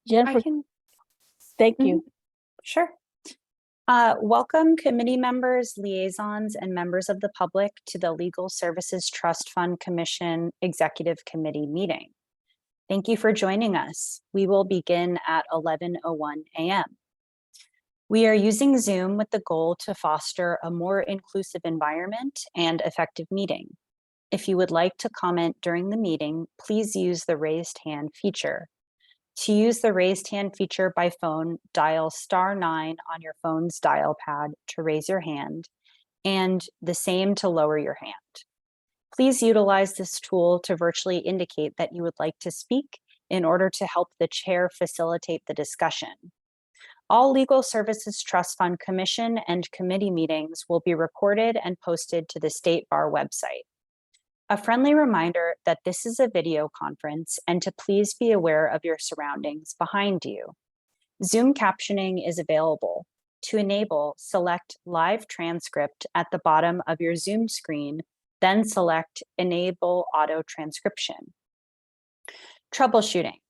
Jennifer, thank you. Sure. Welcome committee members, liaisons, and members of the public to the Legal Services Trust Fund Commission Executive Committee meeting. Thank you for joining us. We will begin at 11:01 a.m. We are using Zoom with the goal to foster a more inclusive environment and effective meeting. If you would like to comment during the meeting, please use the raised hand feature. To use the raised hand feature by phone, dial *9 on your phone's dial pad to raise your hand, and the same to lower your hand. Please utilize this tool to virtually indicate that you would like to speak in order to help the chair facilitate the discussion. All Legal Services Trust Fund Commission and committee meetings will be recorded and posted to the State Bar website. A friendly reminder that this is a video conference and to please be aware of your surroundings behind you. Zoom captioning is available. To enable, select Live Transcript at the bottom of your Zoom screen, then select Enable Auto Transcription. Troubleshooting.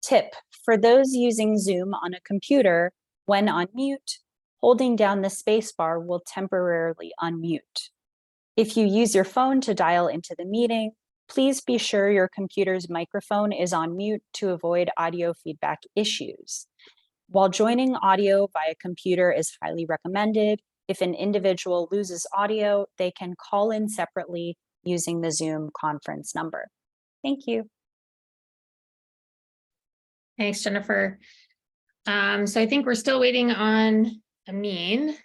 Tip: for those using Zoom on a computer, when on mute, holding down the spacebar will temporarily unmute. If you use your phone to dial into the meeting, please be sure your computer's microphone is on mute to avoid audio feedback issues. While joining audio via computer is highly recommended, if an individual loses audio, they can call in separately using the Zoom conference number. Thank you. Thanks, Jennifer. So I think we're still waiting on Amin.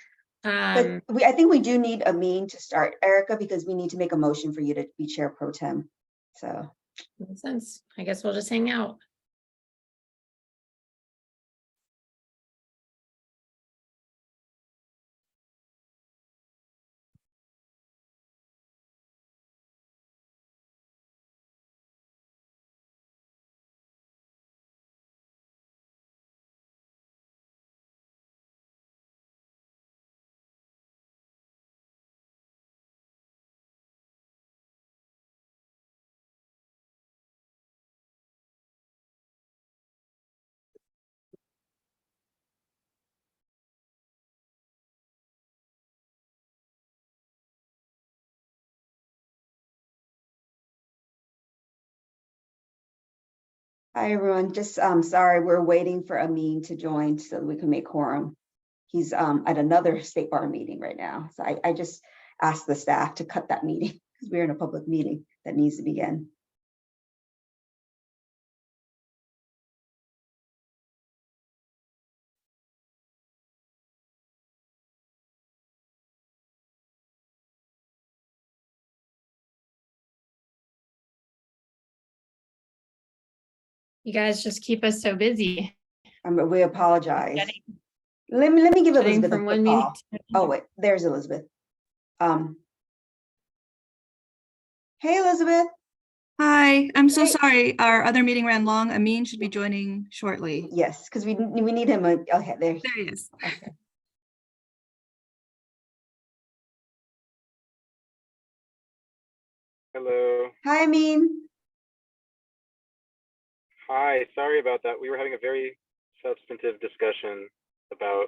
But I think we do need Amin to start, Erica, because we need to make a motion for you to be chair pro tem. So makes sense. I guess we'll just hang out. hi, everyone. Just sorry, we're waiting for Amin to join so that we can make quorum. He's at another State Bar meeting right now. So I just asked the staff to cut that meeting because we're in a public meeting that needs to begin. You guys just keep us so busy. We apologize. Let me give Elizabeth a quick call. Oh wait, there's Elizabeth. Hey, Elizabeth. Hi, I'm so sorry. Our other meeting ran long. Amin should be joining shortly. Yes, because we need him. Okay, there he is. Okay. Hello. Hi, Amin. Hi, sorry about that. We were having a very substantive discussion about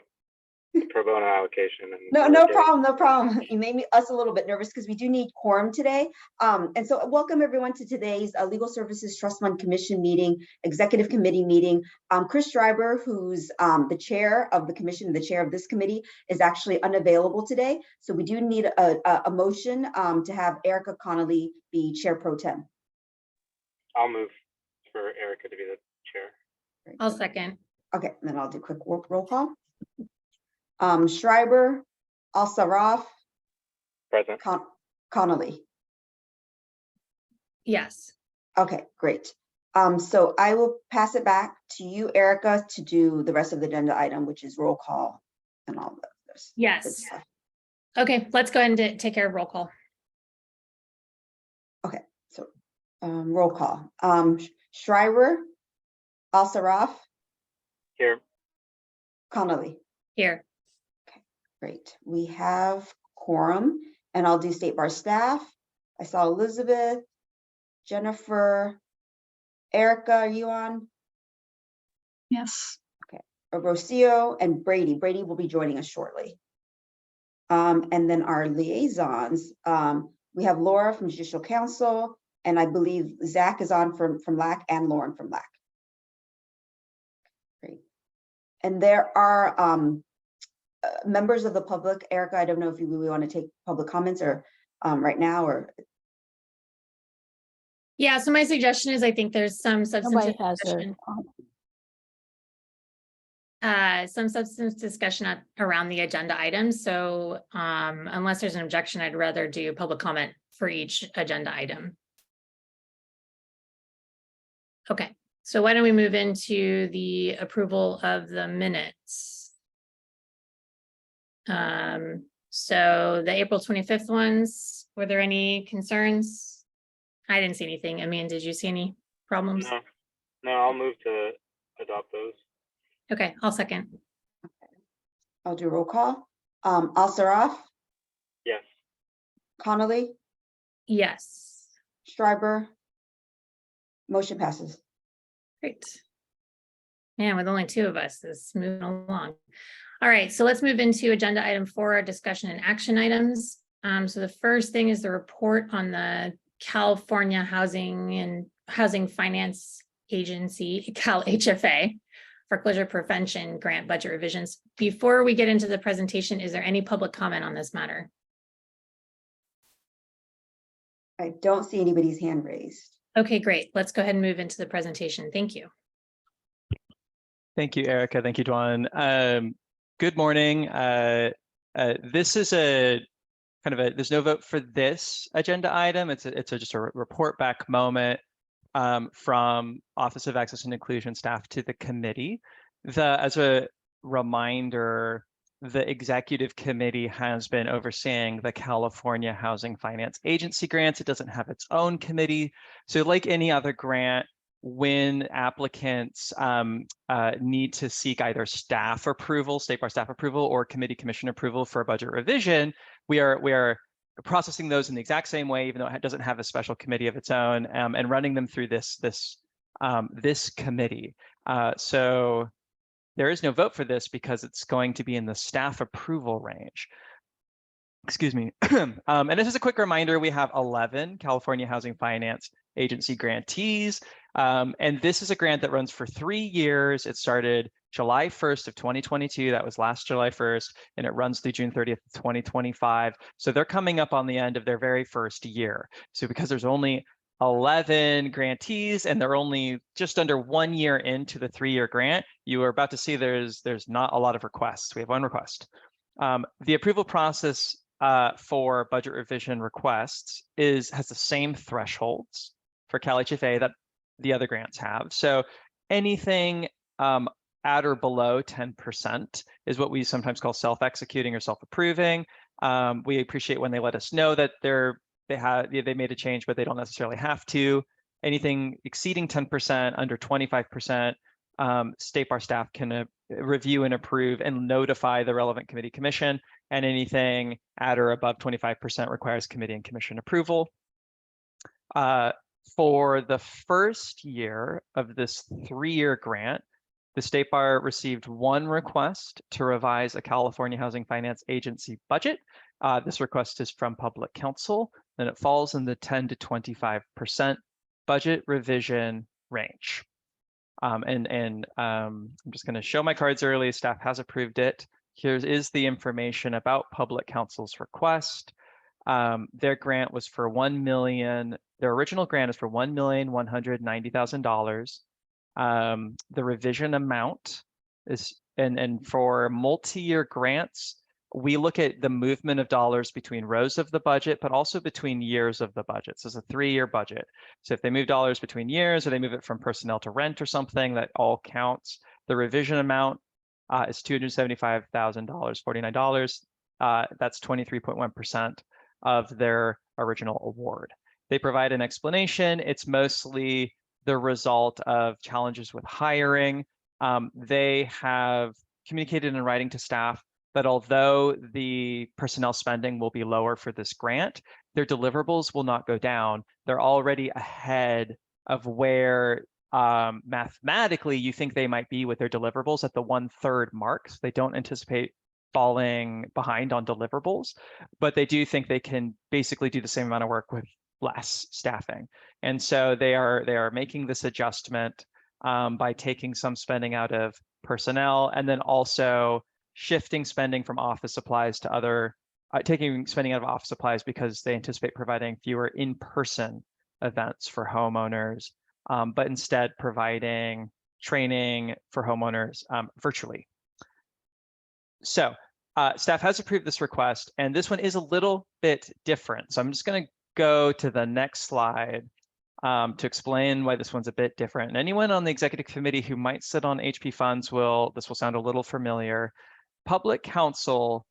the pro bono allocation. And no problem. You made us a little bit nervous because we do need quorum today. And so welcome everyone to today's Legal Services Trust Fund Commission meeting, Executive Committee meeting. Chris Schreiber, who's the chair of the commission, the chair of this committee, is actually unavailable today. So we do need a motion to have Erica Connolly be chair pro tem. I'll move for Erica to be the chair. I'll second. Okay, and then I'll do a quick roll call. Schreiber, Al-Sarraf, Present. Connolly. Yes. Okay, great. So I will pass it back to you, Erica, to do the rest of the agenda item, which is roll call and all that. Yes. Okay, let's go ahead and take care of roll call. Okay, so roll call. Schreiber, Al-Sarraf. Here. Connolly. Here. Okay, great. We have quorum, and I'll do State Bar staff. I saw Elizabeth, Jennifer, Erica, are you on? Yes. Rocio and Brady. Brady will be joining us shortly. And then our liaisons, we have Laura from Judicial Council, and I believe Zach is on from LAC and Lauren from LAC. Great. And there are members of the public. Erica, I don't know if you really want to take public comments or right now or. Yeah, so my suggestion is I think there's some Nobody substantive has their, discussion. Some substance discussion around the agenda items. So unless there's an objection, I'd rather do public comment for each agenda item. Okay, so why don't we move into the approval of the minutes? So the April 25th ones, were there any concerns? I didn't see anything. I mean, did you see any problems? No, I'll move to adopt those. Okay, I'll second. I'll do roll call. Al-Saraf, Yes. Connolly, Yes, Schreiber. Motion passes. great. Man, with only two of us, it's moving along. All right, so let's move into agenda item 4, discussion and action items. So the first thing is the report on the California Housing Finance Agency, CalHFA, Foreclosure Prevention Grant Budget Revisions. Before we get into the presentation, is there any public comment on this matter? I don't see anybody's hand raised. Okay, great. Let's go ahead and move into the presentation. Thank you. Thank you, Erica. Thank you, Dwan. Good morning. This is a kind of a, there's no vote for this agenda item. It's just a report back moment from Office of Access and Inclusion staff to the committee. As a reminder, the executive committee has been overseeing the California Housing Finance Agency grants. It doesn't have its own committee. So like any other grant, when applicants need to seek either staff approval, state bar staff approval, or committee commission approval for a budget revision, we are processing those in the exact same way, even though it doesn't have a special committee of its own, and running them through this committee. So there is no vote for this because it's going to be in the staff approval range. Excuse me. And this is a quick reminder, we have 11 California Housing Finance Agency grantees. And this is a grant that runs for 3 years. It started July 1st of 2022. That was last July 1st, and it runs through June 30th, 2025. So they're coming up on the end of their very first year. So because there's only 11 grantees and they're only just under 1 year into the 3-year grant, you are about to see there's not a lot of requests. We have 1 request. The approval process for budget revision requests has the same thresholds for CalHFA that the other grants have. So anything at or below 10% is what we sometimes call self-executing or self-approving. We appreciate when they let us know that they made a change, but they don't necessarily have to. Anything exceeding 10%, under 25%, state bar staff can review and approve and notify the relevant committee commission, and anything at or above 25% requires committee and commission approval. For the first year of this 3-year grant, the State Bar received 1 request to revise a California Housing Finance Agency budget. This request is from Public Counsel, and it falls in the 10 to 25% budget revision range. I'm just going to show my cards early. Staff has approved it. Here is the information about Public Counsel's request. Their grant was for $1 million. Their original grant is for $1,190,000. The revision amount is, and for multi-year grants, we look at the movement of dollars between rows of the budget, but also between years of the budget. So it's a 3-year budget. So if they move dollars between years, or they move it from personnel to rent or something, that all counts. The revision amount is $275,000, $49. That's 23.1% of their original award. They provide an explanation. It's mostly the result of challenges with hiring. They have communicated in writing to staff that although the personnel spending will be lower for this grant, their deliverables will not go down. They're already ahead of where mathematically, you think they might be with their deliverables at the 1/3 mark. So they don't anticipate falling behind on deliverables, but they do think they can basically do the same amount of work with less staffing. And so they are making this adjustment by taking some spending out of personnel and then also shifting spending from office supplies to other, taking spending out of office supplies because they anticipate providing fewer in-person events for homeowners, but instead providing training for homeowners virtually. So staff has approved this request, and this one is a little bit different. So I'm just going to go to the next slide to explain why this one's a bit different. And anyone on the executive committee who might sit on HP funds this will sound a little familiar. Public counsel,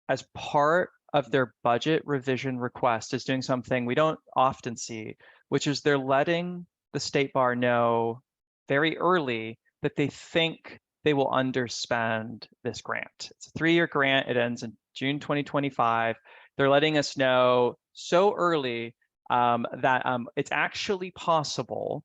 as part of their budget revision request, is doing something we don't often see, which is they're letting the state bar know very early that they think they will underspend this grant. It's a 3-year grant. It ends in June 2025. They're letting us know so early that it's actually possible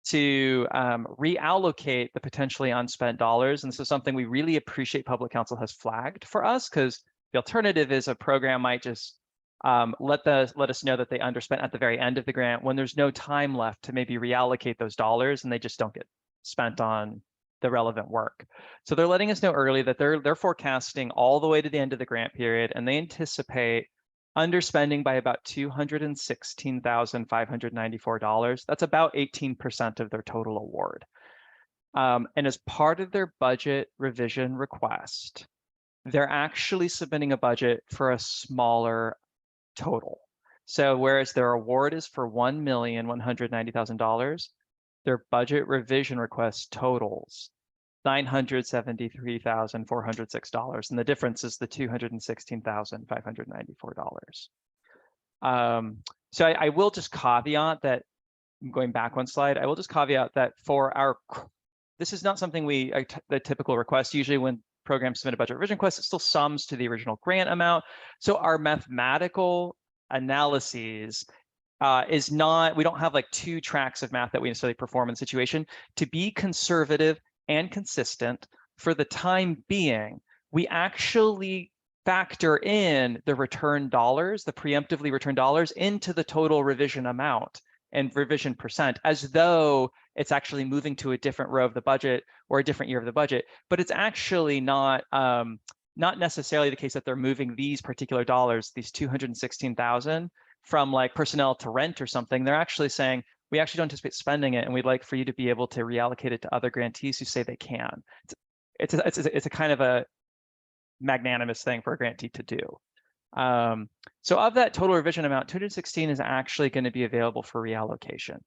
to reallocate the potentially unspent dollars. And this is something we really appreciate public counsel has flagged for us, because the alternative is a program might just let us know that they underspent at the very end of the grant when there's no time left to maybe reallocate those dollars and they just don't get spent on the relevant work. So they're letting us know early that they're forecasting all the way to the end of the grant period, and they anticipate underspending by about $216,594. That's about 18% of their total award. And as part of their budget revision request, they're actually submitting a budget for a smaller total. So whereas their award is for $1,190,000, their budget revision request totals $973,406, and the difference is the $216,594. So I will just caveat that, going back one slide, I will just caveat that for this is not something the typical request. Usually when programs submit a budget revision request, it still sums to the original grant amount. So our mathematical analyses is not, we don't have like 2 tracks of math that we necessarily perform in the situation. To be conservative and consistent, for the time being, we actually factor in the return dollars, the preemptively returned dollars, into the total revision amount and revision percent, as though it's actually moving to a different row of the budget or a different year of the budget. But it's actually not necessarily the case that they're moving these particular dollars, these 216,000, from like personnel to rent or something. They're actually saying, we actually don't anticipate spending it, and we'd like for you to be able to reallocate it to other grantees who say they can. It's a kind of a magnanimous thing for a grantee to do. So of that total revision amount, 216 is actually going to be available for reallocation.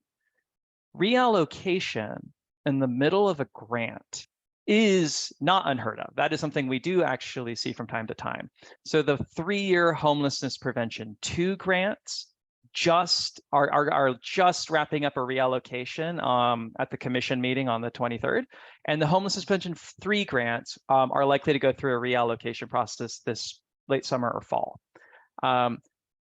Reallocation in the middle of a grant is not unheard of. That is something we do actually see from time to time. So the 3-year homelessness prevention 2 grants are just wrapping up a reallocation at the commission meeting on the 23rd, and the homelessness prevention 3 grants are likely to go through a reallocation process this late summer or fall.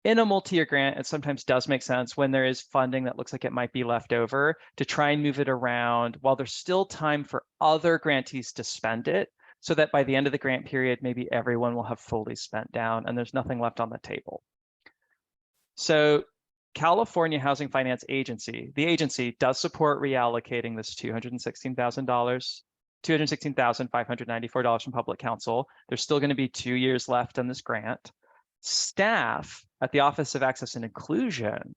In a multi-year grant, it sometimes does make sense when there is funding that looks like it might be left over to try and move it around while there's still time for other grantees to spend it, so that by the end of the grant period, maybe everyone will have fully spent down and there's nothing left on the table. So California Housing Finance Agency, the agency, does support reallocating this $216,594 from public counsel. There's still going to be 2 years left on this grant. Staff at the Office of Access and Inclusion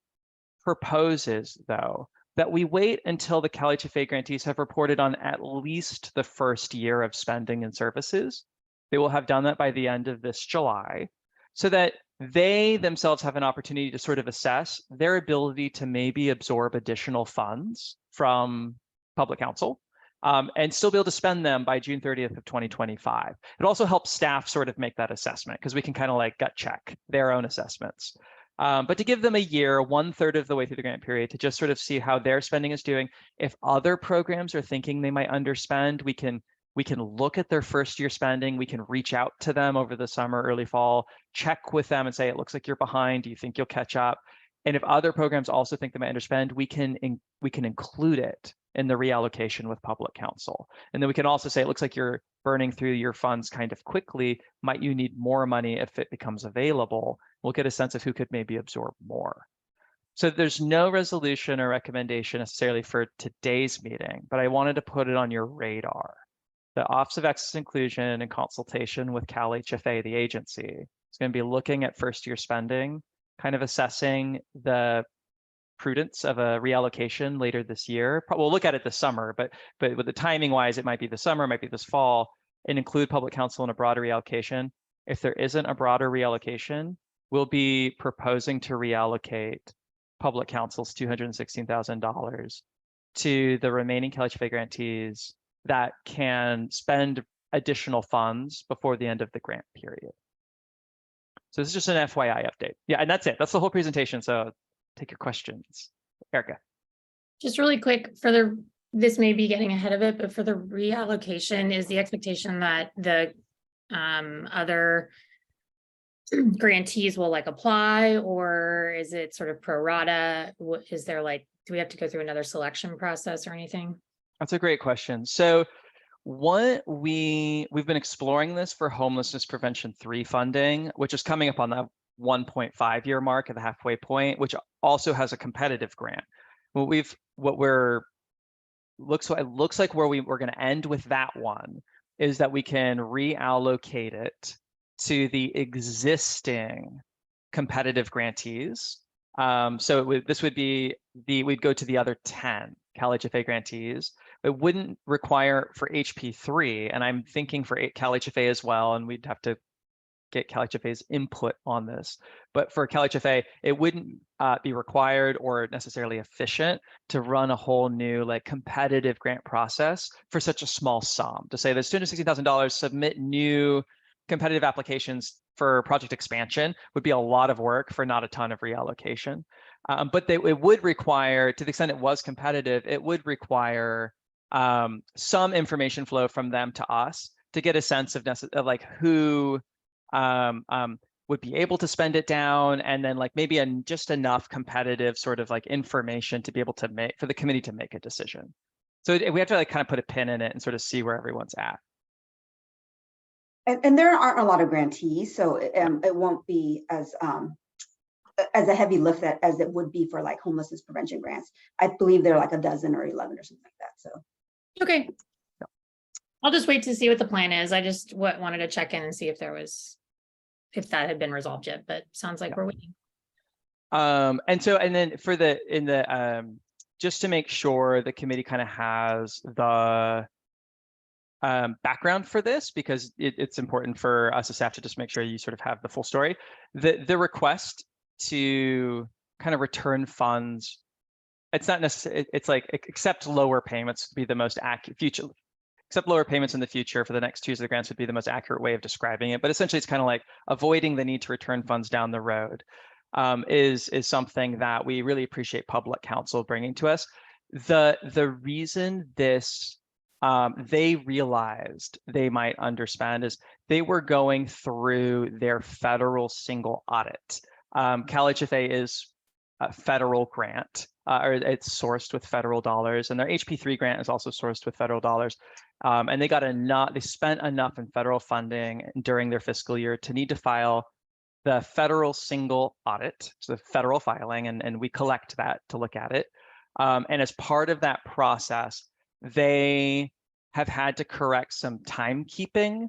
proposes, though, that we wait until the CalHFA grantees have reported on at least the first year of spending and services. They will have done that by the end of this July, so that they themselves have an opportunity to sort of assess their ability to maybe absorb additional funds from public counsel and still be able to spend them by June 30th of 2025. It also helps staff sort of make that assessment, because we can kind of like gut check their own assessments. But to give them a year, 1/3 of the way through the grant period, to just sort of see how their spending is doing. If other programs are thinking they might underspend, we can look at their first year spending. We can reach out to them over the summer, early fall, check with them and say, it looks like you're behind. Do you think you'll catch up? And if other programs also think they might underspend, we can include it in the reallocation with public counsel. And then we can also say, it looks like you're burning through your funds kind of quickly. Might you need more money if it becomes available? We'll get a sense of who could maybe absorb more. So there's no resolution or recommendation necessarily for today's meeting, but I wanted to put it on your radar. The Office of Access and Inclusion, in consultation with CalHFA, the agency, is going to be looking at first-year spending, kind of assessing the prudence of a reallocation later this year. We'll look at it this summer, but with the timing wise, it might be this summer, it might be this fall, and include public counsel in a broader reallocation. If there isn't a broader reallocation, we'll be proposing to reallocate public counsel's $216,000 to the remaining CalHFA grantees that can spend additional funds before the end of the grant period. So this is just an FYI update. Yeah, and that's it. That's the whole presentation. So take your questions. Erica. Just really quick, this may be getting ahead of it, but for the reallocation, is the expectation that the other grantees will like apply, or is it sort of pro rata? Is there like, do we have to go through another selection process or anything? That's a great question. So what we've been exploring this for Homelessness Prevention 3 funding, which is coming up on that 1.5-year mark at the halfway point, which also has a competitive grant. It looks like where we're going to end with that one is that we can reallocate it to the existing competitive grantees. So this would be we'd go to the other 10 CalHFA grantees. It wouldn't require for HP3, and I'm thinking for CalHFA as well, and we'd have to get CalHFA's input on this. But for CalHFA, it wouldn't be required or necessarily efficient to run a whole new like competitive grant process for such a small sum. To say there's $260,000, submit new competitive applications for project expansion would be a lot of work for not a ton of reallocation. But it would require, to the extent it was competitive, it would require some information flow from them to us to get a sense of like who would be able to spend it down, and then like maybe just enough competitive sort of like information to be able to for the committee to make a decision. So we have to like kind of put a pin in it and sort of see where everyone's at. And there aren't a lot of grantees, so it won't be as a heavy lift as it would be for like homelessness prevention grants. I believe they're like a dozen or 11 or something like that. So okay, I'll just wait to see what the plan is. I just wanted to check in and see if that had been resolved yet, but sounds like we're waiting. And then for just to make sure the committee kind of has the background for this, because it's important for us as staff to just make sure you sort of have the full story. The request to kind of return funds, it's not necessarily, it's like accept lower payments would be the most accurate accept lower payments in the future for the next 2 years of the grants would be the most accurate way of describing it. But essentially it's kind of like avoiding the need to return funds down the road is something that we really appreciate public counsel bringing to us. The reason this they realized they might underspend is they were going through their federal single audit. CalHFA is a federal grant, or it's sourced with federal dollars, and their HP3 grant is also sourced with federal dollars. And they spent enough in federal funding during their fiscal year to need to file the federal single audit, so the federal filing, and we collect that to look at it. And as part of that process, they have had to correct some timekeeping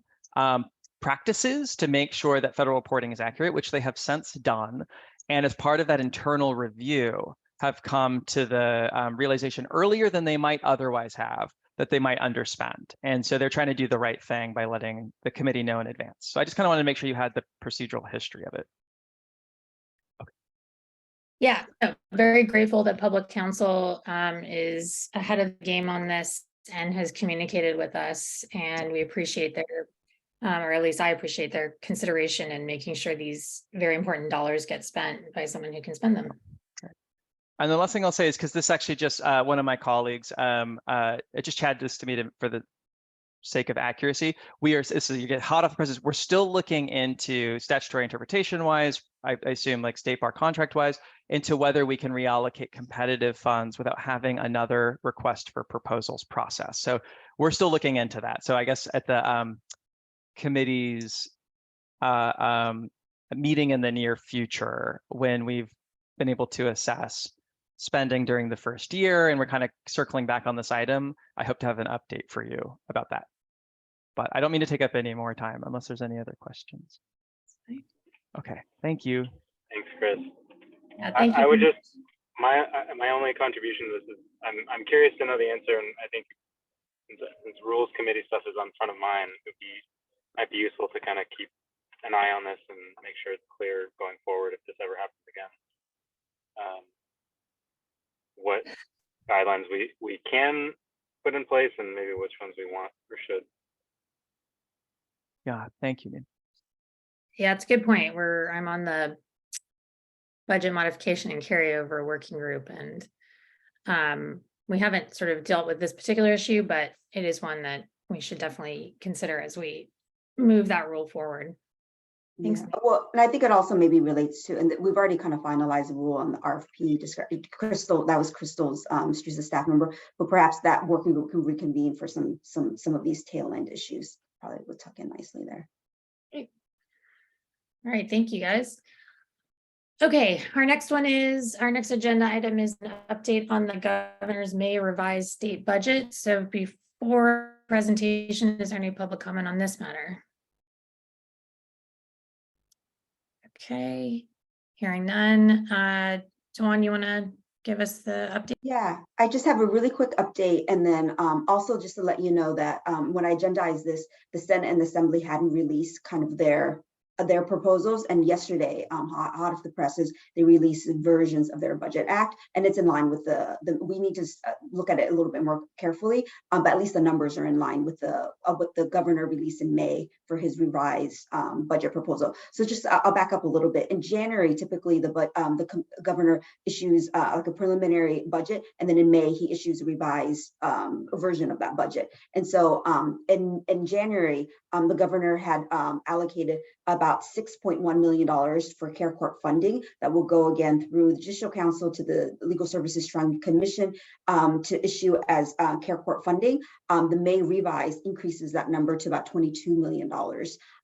practices to make sure that federal reporting is accurate, which they have since done. And as part of that internal review, have come to the realization earlier than they might otherwise have that they might underspend. And so they're trying to do the right thing by letting the committee know in advance. So I just kind of wanted to make sure you had the procedural history of it. Okay. Yeah, very grateful that public counsel is ahead of the game on this and has communicated with us, and we appreciate their, or at least I appreciate their consideration in making sure these very important dollars get spent by someone who can spend them. And the last thing I'll say is, because this actually just one of my colleagues just chatted this to me for the sake of accuracy. So you get hot off the presses. We're still looking into statutory interpretation wise, I assume like state bar contract wise, into whether we can reallocate competitive funds without having another request for proposals process. So we're still looking into that. So I guess at the committee's meeting in the near future, when we've been able to assess spending during the first year and we're kind of circling back on this item, I hope to have an update for you about that. But I don't mean to take up any more time unless there's any other questions. Okay, thank you. Thanks, Chris. Yeah, thank you. I would just, my only contribution to this is I'm curious to know the answer, and I think since rules committee stuff is on front of mine, might be useful to kind of keep an eye on this and make sure it's clear going forward if this ever happens again. What guidelines we can put in place and maybe which ones we want or should. Yeah, thank you, Min. Yeah, it's a good point. I'm on the budget modification and carryover working group, and we haven't sort of dealt with this particular issue, but it is one that we should definitely consider as we move that rule forward. Thanks. Yeah. Well, and I think it also maybe relates to, and we've already kind of finalized the rule on the RFP. Crystal, that was Crystal's, she's a staff member, but perhaps that working group can reconvene for some of these tail end issues. Probably would tuck in nicely there. Great. All right, thank you guys. Okay, our next agenda item is an update on the governor's May revised state budget. So before presentation, is there any public comment on this matter? Okay, hearing none. Dawn, you want to give us the update? Yeah, I just have a really quick update, and then also just to let you know that when I agendized this, the Senate and the Assembly hadn't released kind of their proposals, and yesterday, hot off the presses, they released versions of their budget act, and it's in line with the we need to look at it a little bit more carefully, but at least the numbers are in line with what the governor released in May for his revised budget proposal. So just I'll back up a little bit. In January, typically the governor issues like a preliminary budget, and then in May he issues a revised version of that budget. And so in January, the governor had allocated about $6.1 million for care court funding that will go again through the Judicial Council to the Legal Services Trust Commission to issue as care court funding. The May revise increases that number to about $22 million.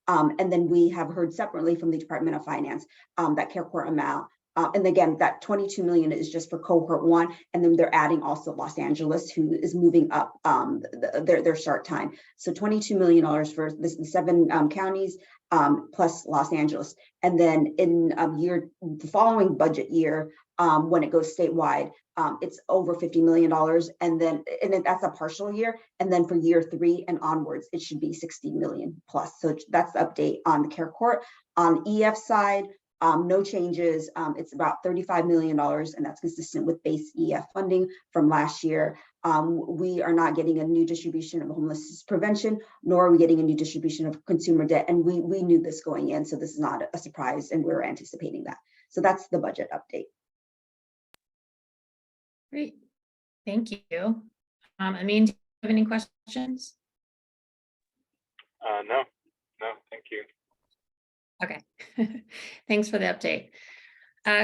And then we have heard separately from the Department of Finance that care court amount. And again, that 22 million is just for cohort 1, and then they're adding also Los Angeles, who is moving up their start time. So $22 million for the 7 counties plus Los Angeles. And then in the following budget year, when it goes statewide, it's over $50 million, and then that's a partial year. And then for year 3 and onwards, it should be 60 million plus. So that's the update on the care court. On EF side, no changes. It's about $35 million, and that's consistent with base EF funding from last year. We are not getting a new distribution of homelessness prevention, nor are we getting a new distribution of consumer debt. And we knew this going in, so this is not a surprise, and we were anticipating that. So that's the budget update. Great, thank you. Amin, do you have any questions? No, thank you. Okay, thanks for the update.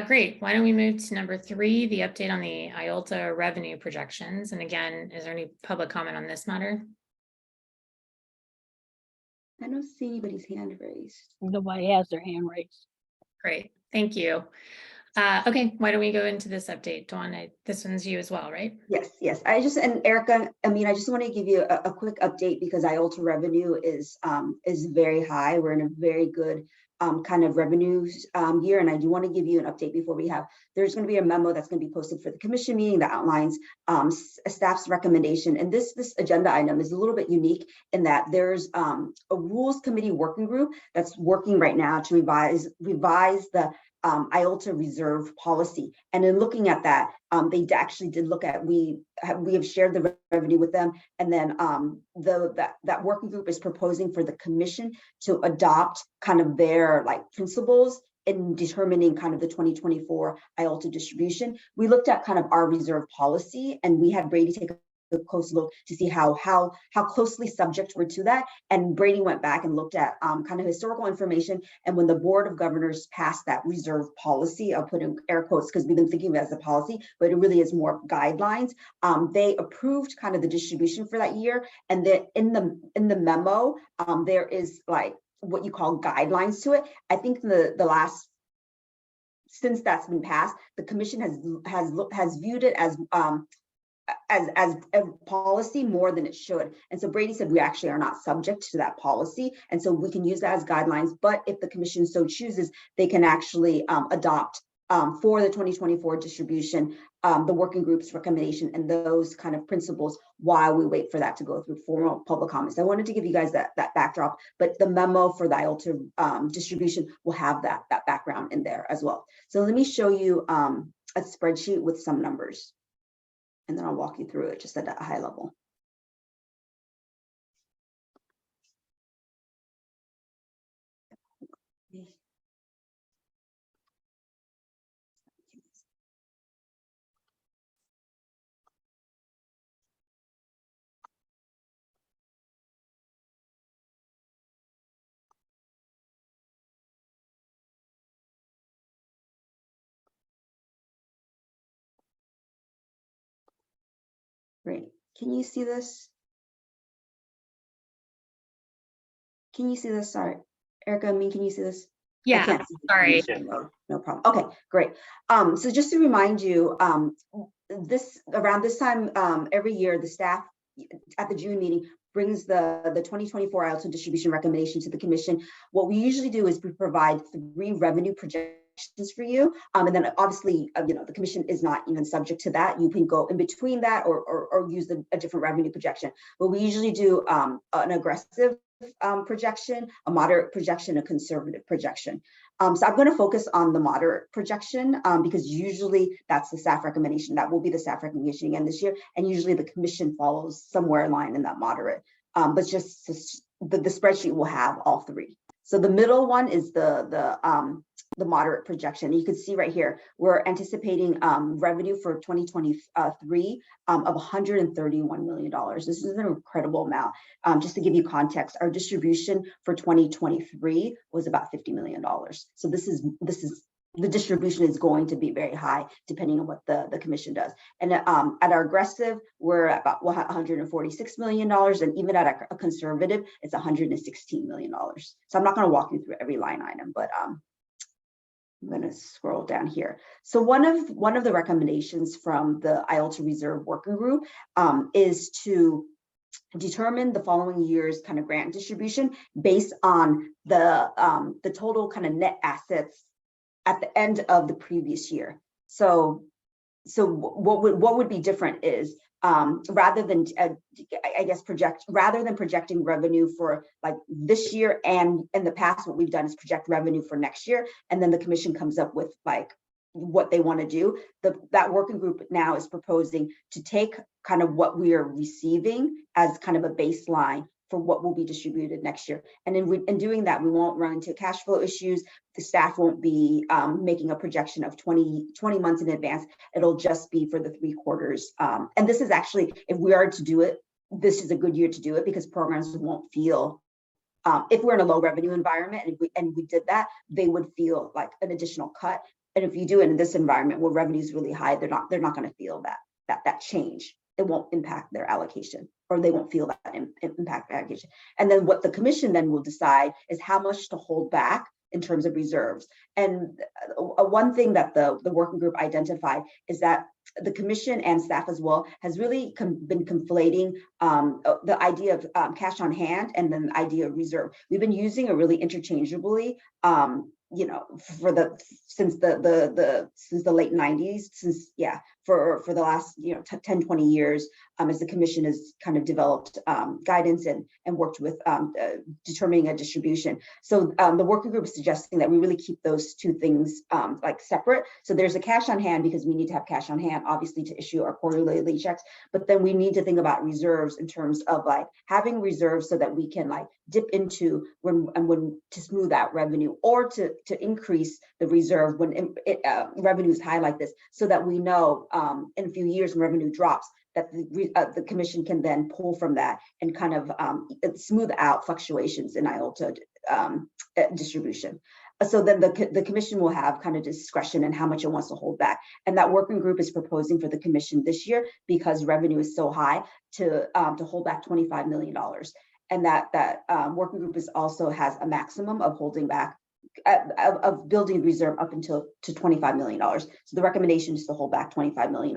Great, why don't we move to number 3, the update on the IOLTA revenue projections. And again, is there any public comment on this matter? I don't see anybody's hand raised. Nobody has their hand raised. Great, thank you. Okay, why don't we go into this update? Dawn, this one's you as well, right? Yes. And Erica, I just want to give you a quick update because IOLTA revenue is very high. We're in a very good kind of revenues year, and I do want to give you an update before there's going to be a memo that's going to be posted for the commission meeting that outlines staff's recommendation. And this agenda item is a little bit unique in that there's a rules committee working group that's working right now to revise the IOLTA reserve policy. And in looking at that, they actually did look at, we have shared the revenue with them. And then that working group is proposing for the commission to adopt kind of their principles in determining kind of the 2024 IOLTA distribution. We looked at kind of our reserve policy, and we had Brady take a close look to see how closely subject we're to that. And Brady went back and looked at kind of historical information. And when the Board of Governors passed that reserve policy, I'll put in air quotes because we've been thinking of it as a policy, but it really is more guidelines. They approved kind of the distribution for that year. And then in the memo, there is like what you call guidelines to it. I think the last, since that's been passed, the commission has viewed it as a policy more than it should. And so Brady said we actually are not subject to that policy. And so we can use that as guidelines, but if the commission so chooses, they can actually adopt for the 2024 distribution, the working group's recommendation and those kind of principles while we wait for that to go through formal public comments. I wanted to give you guys that backdrop, but the memo for the IOLTA distribution will have that background in there as well. So let me show you a spreadsheet with some numbers, and then I'll walk you through it just at a high level. Great. Can you see this? Can you see this? Sorry, Erica, can you see this? I Yeah, can't see it. sorry. No problem. Okay, great. So just to remind you, around this time every year, the staff at the June meeting brings the 2024 IOLTA distribution recommendation to the commission. What we usually do is we provide 3 revenue projections for you, and then obviously the commission is not even subject to that. You can go in between that or use a different revenue projection. But we usually do an aggressive projection, a moderate projection, a conservative projection. So I'm going to focus on the moderate projection because usually that's the staff recommendation. That will be the staff recommendation again this year, and usually the commission follows somewhere in line in that moderate. But just the spreadsheet will have all 3. So the middle one is the moderate projection. You can see right here, we're anticipating revenue for 2023 of $131 million. This is an incredible amount. Just to give you context, our distribution for 2023 was about $50 million. So this is the distribution is going to be very high depending on what the commission does. And at our aggressive, we're at about $146 million, and even at a conservative, it's $116 million. So I'm not going to walk you through every line item, but I'm going to scroll down here. So one of the recommendations from the IOLTA Reserve Working Group is to determine the following year's kind of grant distribution based on the total kind of net assets at the end of the previous year. So what would be different is rather than projecting revenue for like this year and in the past, what we've done is project revenue for next year, and then the commission comes up with like what they want to do. That working group now is proposing to take kind of what we are receiving as kind of a baseline for what will be distributed next year. And in doing that, we won't run into cash flow issues. The staff won't be making a projection of 20 months in advance. It'll just be for the 3 quarters. And this is actually, if we are to do it, this is a good year to do it because programs won't feel, if we're in a low revenue environment and we did that, they would feel like an additional cut. And if you do it in this environment where revenue is really high, they're not going to feel that change. It won't impact their allocation, or they won't feel that impact their allocation. And then what the commission then will decide is how much to hold back in terms of reserves. And one thing that the working group identified is that the commission and staff as well has really been conflating the idea of cash on hand and then the idea of reserve. We've been using it really interchangeably since the late 90s, for the last 10, 20 years, as the commission has kind of developed guidance and worked with determining a distribution. So the working group is suggesting that we really keep those 2 things like separate. So there's a cash on hand because we need to have cash on hand, obviously, to issue our quarterly checks, but then we need to think about reserves in terms of like having reserves so that we can like dip into when to smooth out revenue, or to increase the reserve when revenue is high like this, so that we know in a few years when revenue drops, that the commission can then pull from that and kind of smooth out fluctuations in IOLTA distribution. So then the commission will have kind of discretion in how much it wants to hold back. And that working group is proposing for the commission this year, because revenue is so high, to hold back $25 million. And that working group also has a maximum of holding back, of building reserve up until to $25 million. So the recommendation is to hold back $25 million.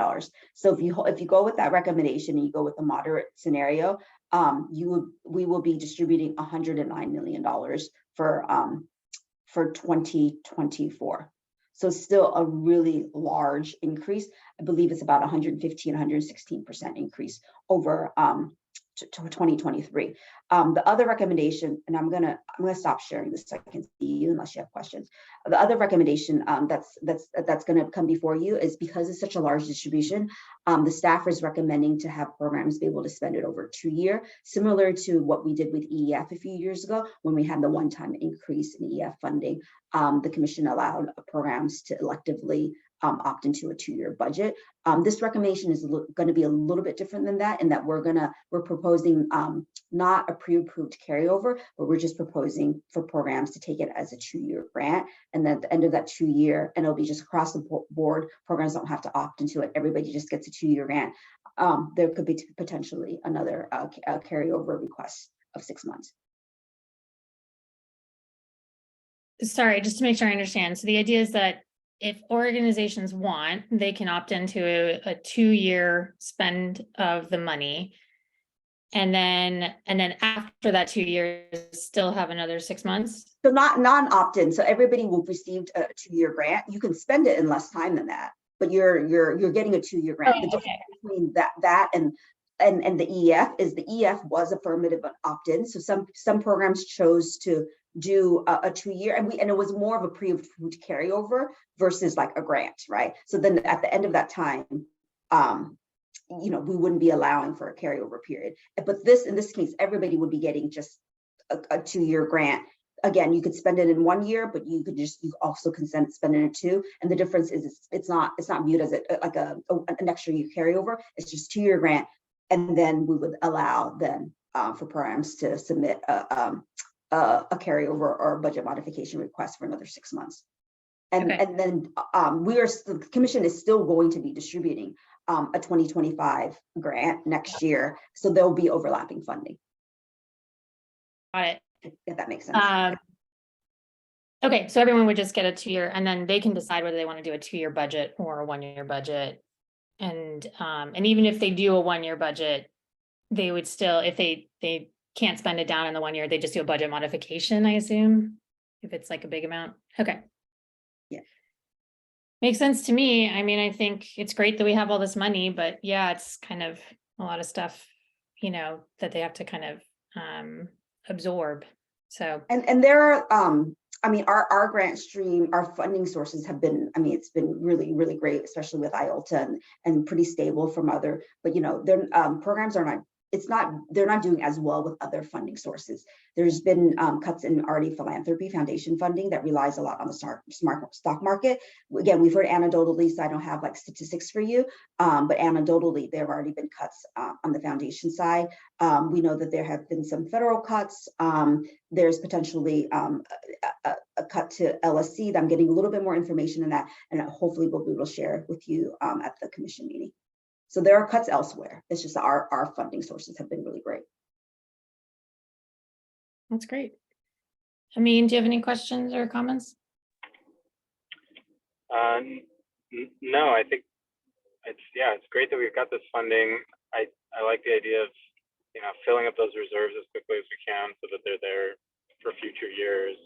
So if you go with that recommendation and you go with the moderate scenario, we will be distributing $109 million for 2024. So still a really large increase. I believe it's about 115, 116% increase over 2023. The other recommendation, and I'm gonna stop sharing this so I can see you unless you have questions. The other recommendation that's gonna come before you is, because it's such a large distribution, the staff is recommending to have programs be able to spend it over 2 years, similar to what we did with EEF a few years ago when we had the one-time increase in EEF funding. The commission allowed programs to electively opt into a 2-year budget. This recommendation is going to be a little bit different than that, in that we're proposing not a pre-approved carryover, but we're just proposing for programs to take it as a 2-year grant. And then at the end of that 2-year, and it'll be just across the board, programs don't have to opt into it. Everybody just gets a 2-year grant. There could be potentially another carryover request of 6 months. Sorry, just to make sure I understand. So the idea is that if organizations want, they can opt into a 2-year spend of the money. And then after that 2 years, still have another 6 months. So not non-opt-in. So everybody will receive a 2-year grant. You can spend it in less time than that, but you're getting a 2-year grant. The difference between that and the EF is the EF was affirmative opt-in. So some programs chose to do a 2-year, and it was more of a pre-approved carryover versus like a grant, right? So then at the end of that time, we wouldn't be allowing for a carryover period. But in this case, everybody would be getting just a 2-year grant. Again, you could spend it in 1 year, but you also can spend it in 2. And the difference is it's not viewed as like an extra year carryover. It's just 2-year grant, and then we would allow then for programs to submit a carryover or a budget modification request for another 6 months. And then the commission is still going to be distributing a 2025 grant next year. So there'll be overlapping funding. Got it. If that makes sense. Okay, so everyone would just get a 2-year, and then they can decide whether they want to do a 2-year budget or a 1-year budget. And even if they do a 1-year budget, they would still, if they can't spend it down in the 1 year, they just do a budget modification, I assume, if it's like a big amount. Okay. Yeah. Makes sense to me. I mean, I think it's great that we have all this money, but yeah, it's kind of a lot of stuff, that they have to kind of absorb. So. And there are, our grant stream, our funding sources have been, it's been really, really great, especially with IOLTA and pretty stable from other, but their programs are not, they're not doing as well with other funding sources. There's been cuts in already philanthropy foundation funding that relies a lot on the smart stock market. Again, we've heard anecdotally, so I don't have like statistics for you, but anecdotally, there have already been cuts on the foundation side. We know that there have been some federal cuts. There's potentially a cut to LSC. I'm getting a little bit more information on that, and hopefully we will share with you at the commission meeting. So there are cuts elsewhere. It's just our funding sources have been really great. That's great. Amin, do you have any questions or comments? No, I think it's great that we've got this funding. I like the idea of filling up those reserves as quickly as we can so that they're there for future years.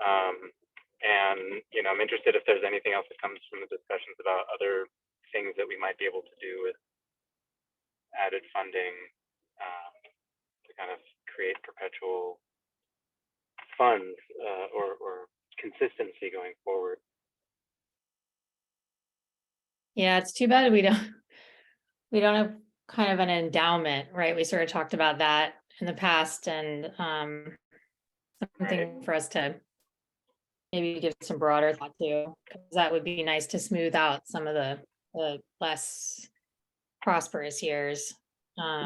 And I'm interested if there's anything else that comes from the discussions about other things that we might be able to do with added funding to kind of create perpetual funds or consistency going forward. Yeah, it's too bad we don't have kind of an endowment, right? We sort of talked about that in the past, and something for us to maybe give some broader thought to, because that would be nice to smooth out some of the the less prosperous years.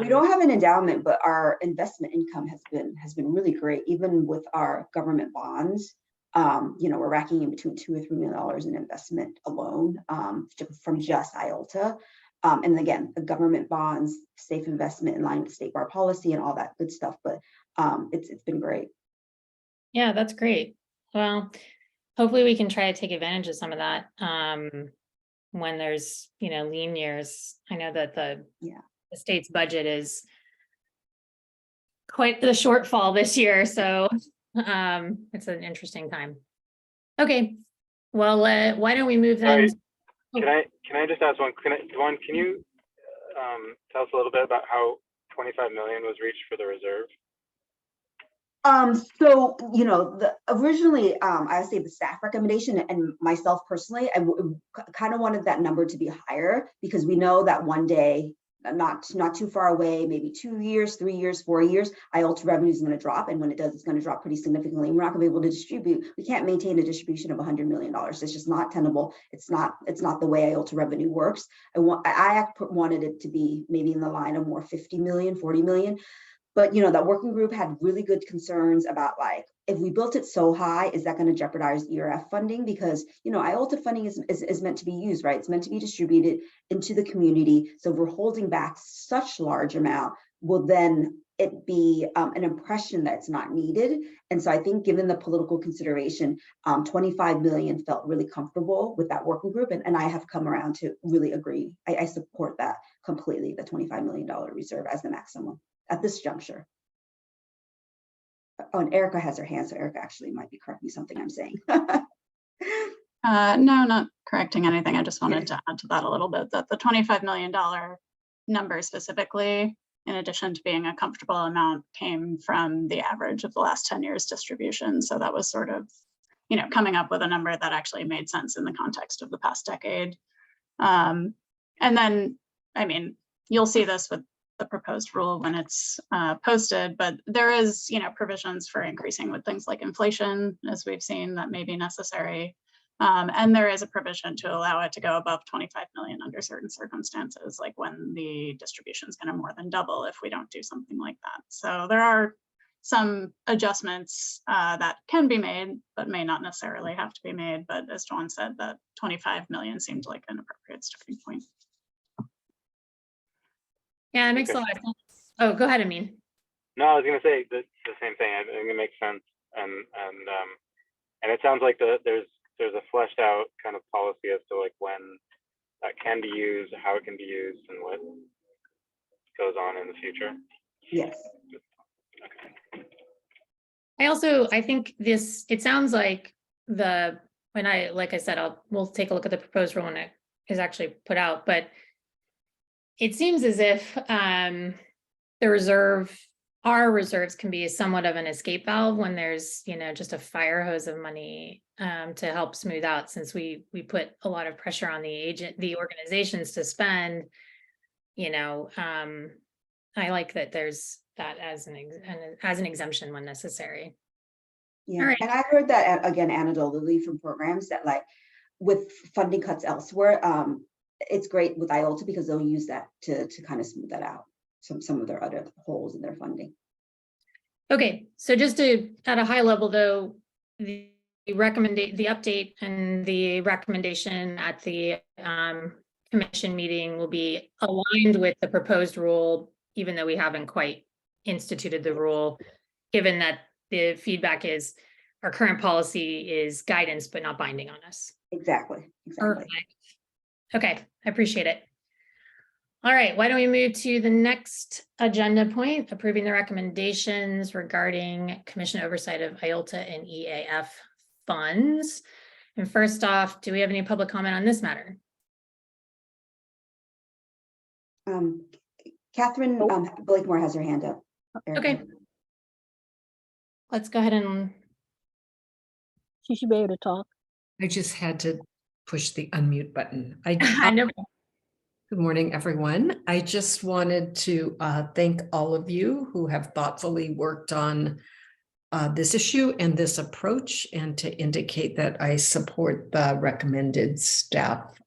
We don't have an endowment, but our investment income has been really great, even with our government bonds. We're racking in between $2 or $3 million in investment alone from just IOLTA. And again, the government bonds, safe investment in line with state bar policy and all that good stuff. But it's been great. Yeah, that's great. Well, hopefully we can try to take advantage of some of that when there's, lean years. I know that the state's budget is quite the shortfall this year. So it's an interesting time. Okay, well, why don't we move then? Sorry, can I just ask one? Can you tell us a little bit about how 25 million was reached for the reserve? So, originally, I say the staff recommendation and myself personally, I kind of wanted that number to be higher because we know that one day, not too far away, maybe 2 years, 3 years, 4 years, IOLTA revenue is going to drop. And when it does, it's going to drop pretty significantly. We're not going to be able to distribute. We can't maintain a distribution of $100 million. It's just not tenable. It's not the way IOLTA revenue works. I wanted it to be maybe in the line of more 50 million, 40 million. But, that working group had really good concerns about if we built it so high, is that going to jeopardize ERF funding? Because, IOLTA funding is meant to be used, right? It's meant to be distributed into the community. So if we're holding back such large amount, will then it be an impression that it's not needed? And so I think given the political consideration, 25 million felt really comfortable with that working group. And I have come around to really agree. I support that completely, the $25 million reserve as the maximum at this juncture. Oh, and Erica has her hand, so Erica actually might be correcting something I'm saying. No, not correcting anything. I just wanted to add to that a little bit that the $25 million number specifically, in addition to being a comfortable amount, came from the average of the last 10 years distribution. So that was sort of, coming up with a number that actually made sense in the context of the past decade. And then, you'll see this with the proposed rule when it's posted, but there is, provisions for increasing with things like inflation, as we've seen, that may be necessary. And there is a provision to allow it to go above 25 million under certain circumstances, like when the distribution is going to more than double if we don't do something like that. So there are some adjustments that can be made, but may not necessarily have to be made. But as Joan said, that 25 million seemed like an appropriate starting point. Yeah, it makes a lot of sense. Oh, go ahead, Amin. No, I was going to say the same thing. I think it makes sense, and it sounds like there's a fleshed out kind of policy as to when that can be used, how it can be used, and what goes on in the future. Yes. Okay. I think it sounds like like I said, we'll take a look at the proposed rule when it is actually put out, but it seems as if our reserves can be somewhat of an escape valve when there's, just a fire hose of money to help smooth out, since we put a lot of pressure on the organizations to spend. I like that there's that as an exemption when necessary. Yeah, Right. and I heard that again anecdotally from programs that with funding cuts elsewhere, it's great with IOLTA because they'll use that to kind of smooth that out, some of their other holes in their funding. Okay, so just at a high level though, the update and the recommendation at the commission meeting will be aligned with the proposed rule, even though we haven't quite instituted the rule, given that the feedback is our current policy is guidance, but not binding on us. Exactly. Perfect. Okay, I appreciate it. All right, why don't we move to the next agenda point, approving the recommendations regarding commission oversight of IOLTA and EAF funds. And first off, do we have any public comment on this matter? Catherine Blakemore has her hand up. Erica. Okay. Let's go ahead and. She should be able to talk. I just had to push the unmute button. No. Good morning, everyone. I just wanted to thank all of you who have thoughtfully worked on this issue and this approach, and to indicate that I support the recommended staff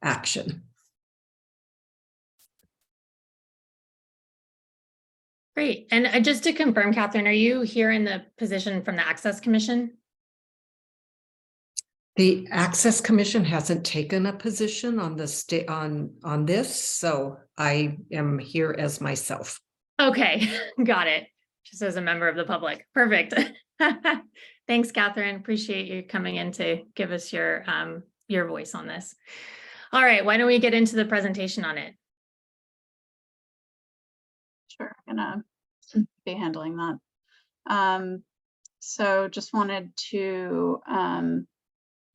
action. Great. And just to confirm, Catherine, are you here in the position from the Access Commission? The Access Commission hasn't taken a position on the state on this, so I am here as myself. Okay, got it. Just as a member of the public. Perfect. Thanks, Catherine. Appreciate you coming in to give us your voice on this. All right, why don't we get into the presentation on it? Sure, I'm gonna be handling that. So just wanted to,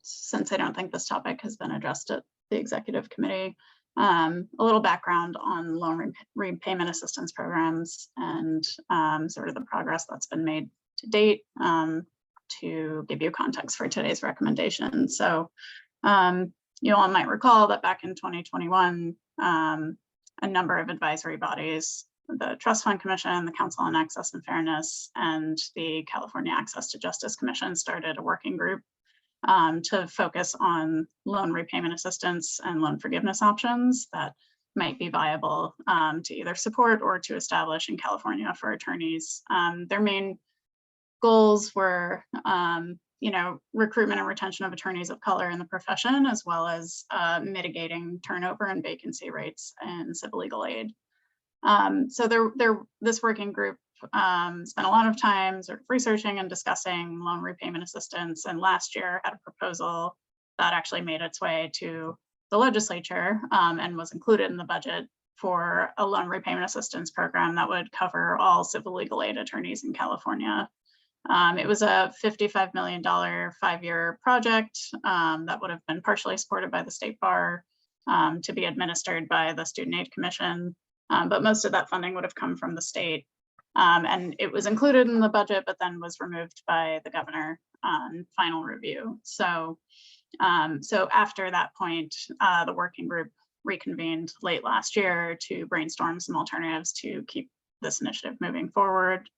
since I don't think this topic has been addressed at the executive committee, a little background on loan repayment assistance programs and sort of the progress that's been made to date, to give you context for today's recommendation. So you all might recall that back in 2021, a number of advisory bodies, the Trust Fund Commission, the Council on Access and Fairness, and the California Access to Justice Commission started a working group to focus on loan repayment assistance and loan forgiveness options that might be viable to either support or to establish in California for attorneys. Their main goals were, recruitment and retention of attorneys of color in the profession, as well as mitigating turnover and vacancy rates in civil legal aid. So this working group spent a lot of time sort of researching and discussing loan repayment assistance, and last year had a proposal that actually made its way to the legislature and was included in the budget for a loan repayment assistance program that would cover all civil legal aid attorneys in California. It was a $55 million 5-year project that would have been partially supported by the State Bar to be administered by the Student Aid Commission, but most of that funding would have come from the state. And it was included in the budget, but then was removed by the governor on final review. So after that point, the working group reconvened late last year to brainstorm some alternatives to keep this initiative moving forward.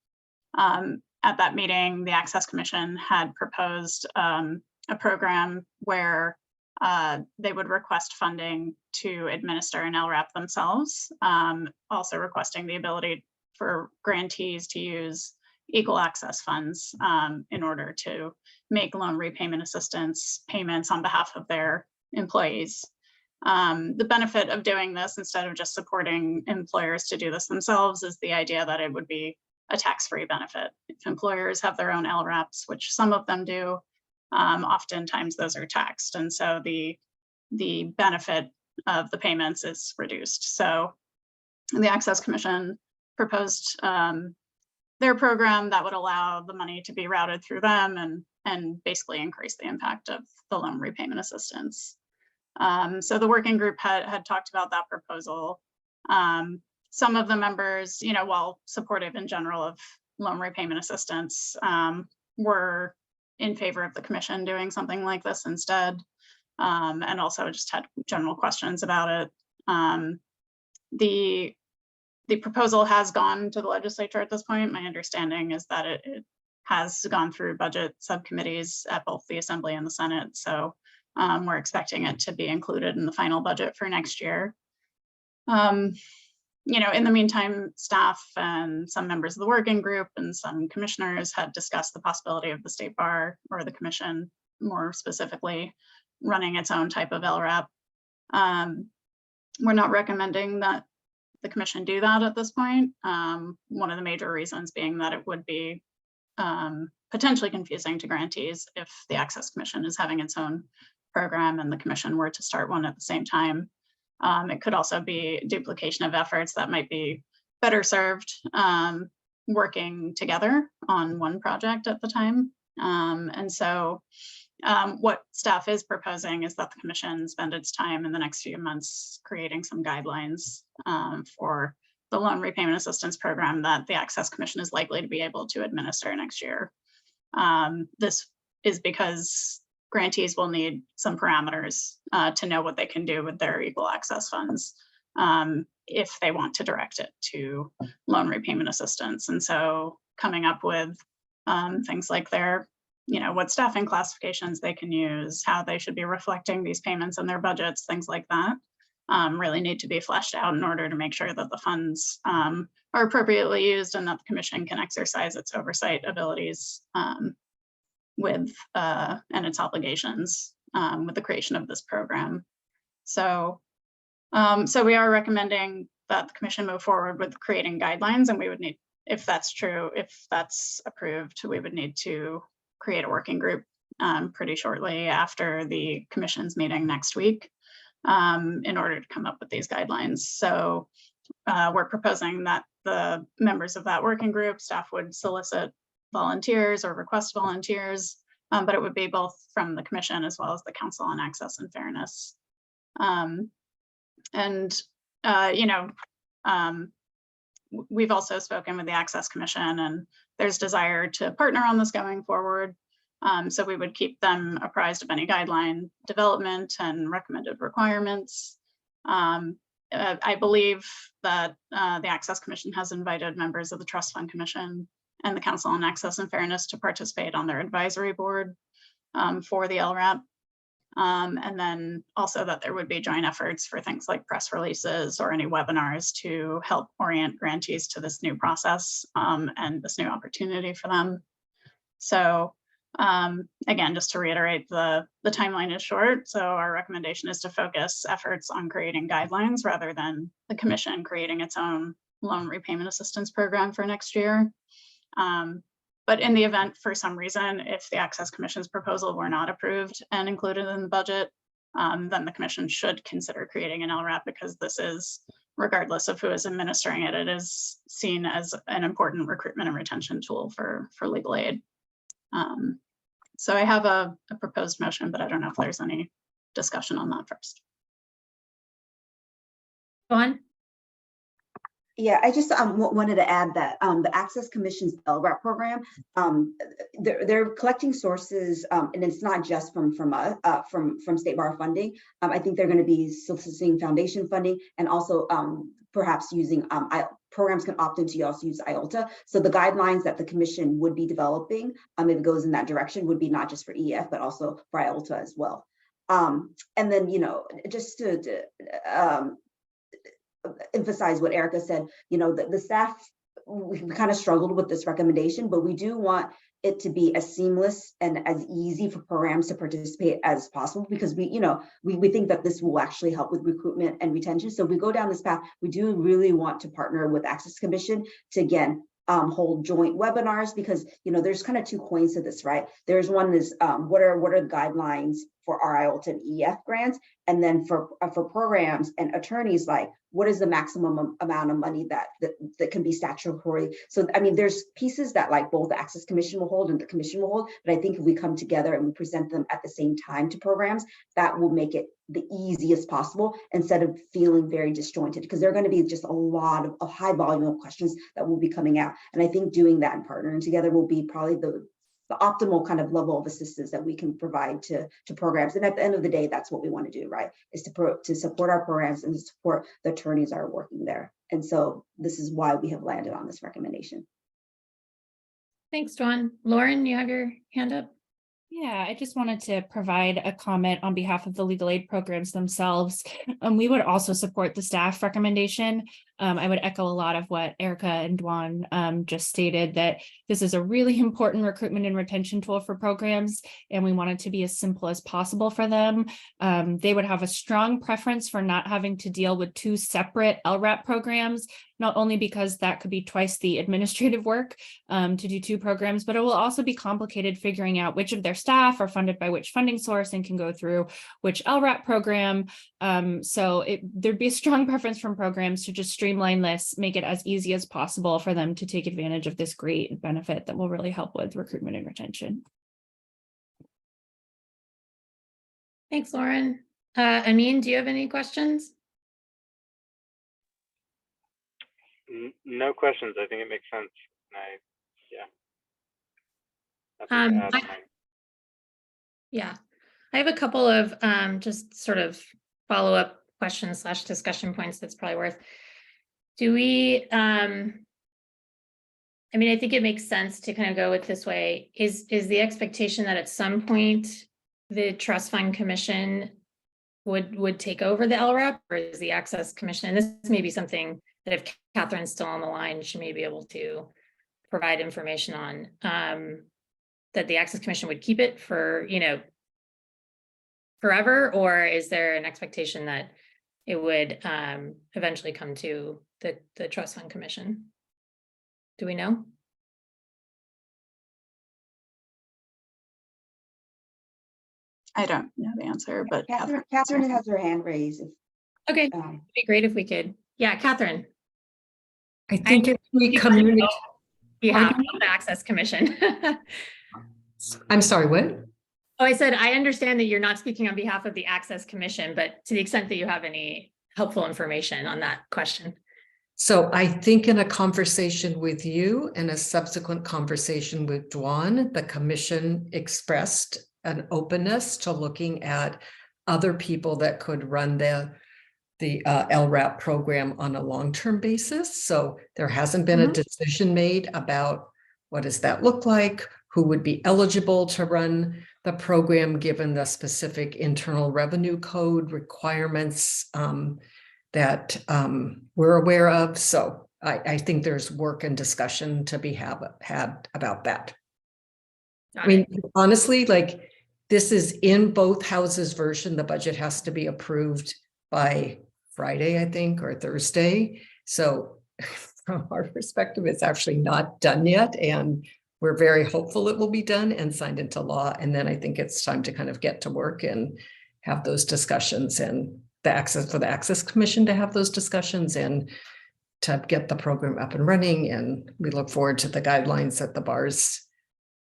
At that meeting, the Access Commission had proposed a program where they would request funding to administer an LRAP themselves, also requesting the ability for grantees to use equal access funds in order to make loan repayment assistance payments on behalf of their employees. The benefit of doing this instead of just supporting employers to do this themselves is the idea that it would be a tax-free benefit. If employers have their own LRAPs, which some of them do, oftentimes those are taxed. And so the benefit of the payments is reduced. So the Access Commission proposed their program that would allow the money to be routed through them and basically increase the impact of the loan repayment assistance. So the working group had talked about that proposal. Some of the members, while supportive in general of loan repayment assistance, were in favor of the commission doing something like this instead, and also just had general questions about it. The proposal has gone to the legislature at this point. My understanding is that it has gone through budget subcommittees at both the Assembly and the Senate. So we're expecting it to be included in the final budget for next year. In the meantime, staff and some members of the working group and some commissioners had discussed the possibility of the State Bar, or the commission more specifically, running its own type of LRAP. We're not recommending that the commission do that at this point. One of the major reasons being that it would be potentially confusing to grantees if the Access Commission is having its own program and the commission were to start one at the same time. It could also be duplication of efforts that might be better served working together on one project at the time. And so what staff is proposing is that the commission spend its time in the next few months creating some guidelines for the loan repayment assistance program that the Access Commission is likely to be able to administer next year. This is because grantees will need some parameters to know what they can do with their equal access funds if they want to direct it to loan repayment assistance. And so coming up with things like their what staffing classifications they can use, how they should be reflecting these payments in their budgets, things like that, really need to be fleshed out in order to make sure that the funds are appropriately used and that the commission can exercise its oversight abilities with and its obligations with the creation of this program. So we are recommending that the commission move forward with creating guidelines, and we would need, if that's true, if that's approved, we would need to create a working group pretty shortly after the commission's meeting next week in order to come up with these guidelines. So we're proposing that the members of that working group, staff would solicit volunteers or request volunteers, but it would be both from the commission as well as the Council on Access and Fairness. We've also spoken with the Access Commission, and there's desire to partner on this going forward. So we would keep them apprised of any guideline development and recommended requirements. I believe that the Access Commission has invited members of the Trust Fund Commission and the Council on Access and Fairness to participate on their advisory board for the LRAP. And then also that there would be joint efforts for things like press releases or any webinars to help orient grantees to this new process and this new opportunity for them. So again, just to reiterate, the timeline is short. So our recommendation is to focus efforts on creating guidelines rather than the commission creating its own loan repayment assistance program for next year. But in the event, for some reason, if the Access Commission's proposal were not approved and included in the budget, then the commission should consider creating an LRAP, because this is, regardless of who is administering it, it is seen as an important recruitment and retention tool for legal aid. So I have a proposed motion, but I don't know if there's any discussion on that first. Go on. Yeah, I just wanted to add that the Access Commission's LRAP program, they're collecting sources, and it's not just from state bar funding. I think they're going to be soliciting foundation funding, and also perhaps using programs can opt into also use IOLTA. So the guidelines that the commission would be developing, if it goes in that direction, would be not just for EF but also for IOLTA as well. And then just to emphasize what Erica said, the staff, we kind of struggled with this recommendation, but we do want it to be as seamless and as easy for programs to participate as possible, because we think that this will actually help with recruitment and retention. So if we go down this path, we do really want to partner with Access Commission to, again, hold joint webinars, because there's kind of two coins to this, right? There's one is what are the guidelines for our IOLTA and EF grants, and then for programs and attorneys, like what is the maximum amount of money that can be statutory. So I mean, there's pieces that like both the Access Commission will hold and the commission will hold, but I think if we come together and we present them at the same time to programs, that will make it the easiest possible instead of feeling very disjointed, because there are going to be just a lot of a high volume of questions that will be coming out. And I think doing that and partnering together will be probably the optimal kind of level of assistance that we can provide to programs. And at the end of the day, that's what we want to do, right? Is to support our programs and to support the attorneys that are working there. And so this is why we have landed on this recommendation. Thanks, Dawn. Lauren, you have your hand up. Yeah, I just wanted to provide a comment on behalf of the legal aid programs themselves. We would also support the staff recommendation. I would echo a lot of what Erica and Dwan just stated, that this is a really important recruitment and retention tool for programs, and we want it to be as simple as possible for them. They would have a strong preference for not having to deal with two separate LRAP programs, not only because that could be twice the administrative work to do two programs, but it will also be complicated figuring out which of their staff are funded by which funding source and can go through which LRAP program. So there'd be a strong preference from programs to just streamline this, make it as easy as possible for them to take advantage of this great benefit that will really help with recruitment and retention. Thanks, Lauren. Amin, do you have any questions? No questions. I think it makes sense. Yeah, I have a couple of just sort of follow-up questions / discussion points that's probably worth. Do we I mean, I think it makes sense to kind of go with this way. Is the expectation that at some point the trust fund commission would take over the LRAP, or is the access commission? And this may be something that if Catherine's still on the line, she may be able to provide information on, that the access commission would keep it for, forever, or is there an expectation that it would eventually come to the trust fund commission? Do we know? I don't know the answer, but Catherine has her hand raised. Okay, it'd be great if we could. Yeah, Catherine. I think if we communicate, Yeah, the access commission. I'm sorry, what? Oh, I said, I understand that you're not speaking on behalf of the access commission, but to the extent that you have any helpful information on that question. So I think in a conversation with you and a subsequent conversation with Dwan, the commission expressed an openness to looking at other people that could run the LRAP program on a long-term basis. So there hasn't been a decision made about what does that look like, who would be eligible to run the program given the specific Internal Revenue Code requirements that we're aware of. So I think there's work and discussion to be had about that. I mean, honestly, like this is in both houses version. The budget has to be approved by Friday, I think, or Thursday. So from our perspective, it's actually not done yet. And we're very hopeful it will be done and signed into law. And then I think it's time to kind of get to work and have those discussions, and the access commission to have those discussions and to get the program up and running. And we look forward to the guidelines that the bar's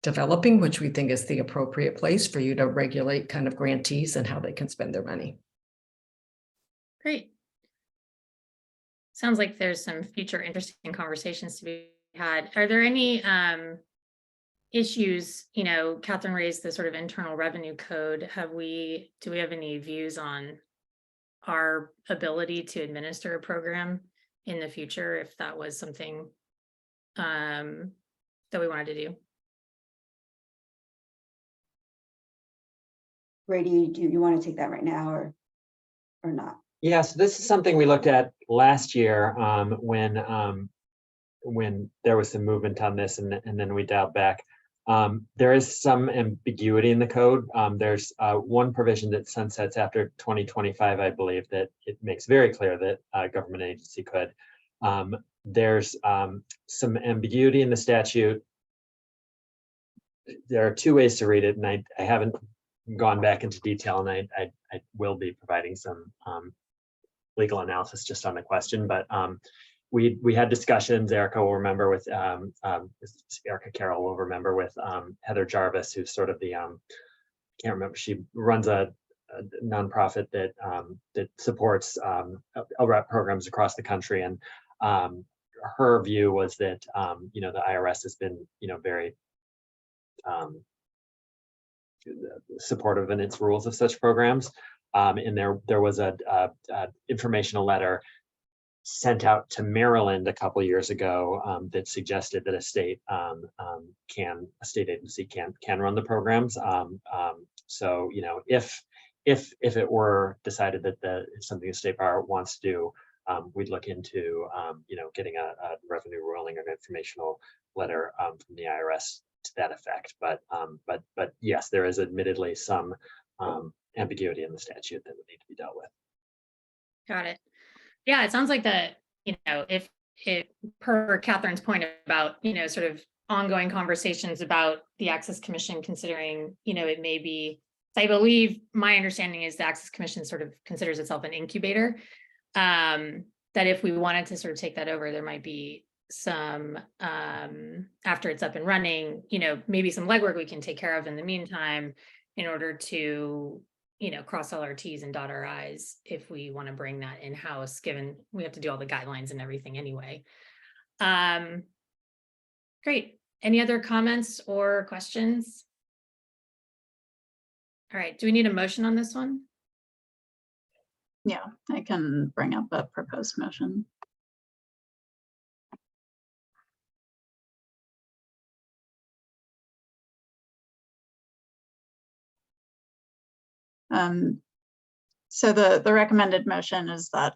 developing, which we think is the appropriate place for you to regulate kind of grantees and how they can spend their money. Great. Sounds like there's some future interesting conversations to be had. Are there any issues? Catherine raised the sort of Internal Revenue Code. Do we have any views on our ability to administer a program in the future if that was something that we wanted to do? Brady, do you want to take that right now or not? Yeah, so this is something we looked at last year when there was some movement on this, and then we dialed back. There is some ambiguity in the code. There's one provision that sunsets after 2025, I believe, that it makes very clear that a government agency could. There's some ambiguity in the statute. There are two ways to read it, and I haven't gone back into detail, and I will be providing some legal analysis just on the question, but we had discussions. Erica will remember with Erica Carroll will remember with Heather Jarvis, who's sort of the can't remember. She runs a nonprofit that supports LRAP programs across the country, and her view was that the IRS has been very supportive in its rules of such programs, and there was a informational letter sent out to Maryland a couple of years ago that suggested that a state agency can run the programs. So if it were decided that it's something the state bar wants to do, we'd look into getting a revenue ruling or an informational letter from the IRS to that effect. But yes, there is admittedly some ambiguity in the statute that would need to be dealt with. Got it. Yeah, it sounds like that, if it, per Catherine's point about, sort of ongoing conversations about the Access Commission considering, it may be, I believe my understanding is the Access Commission sort of considers itself an incubator, that if we wanted to sort of take that over, there might be some, after it's up and running, maybe some legwork we can take care of in the meantime in order to cross all our T's and dot our I's if we want to bring that in-house, given we have to do all the guidelines and everything anyway. Great. Any other comments or questions? All right. Do we need a motion on this one? Yeah, I can bring up a proposed motion. So the recommended motion is that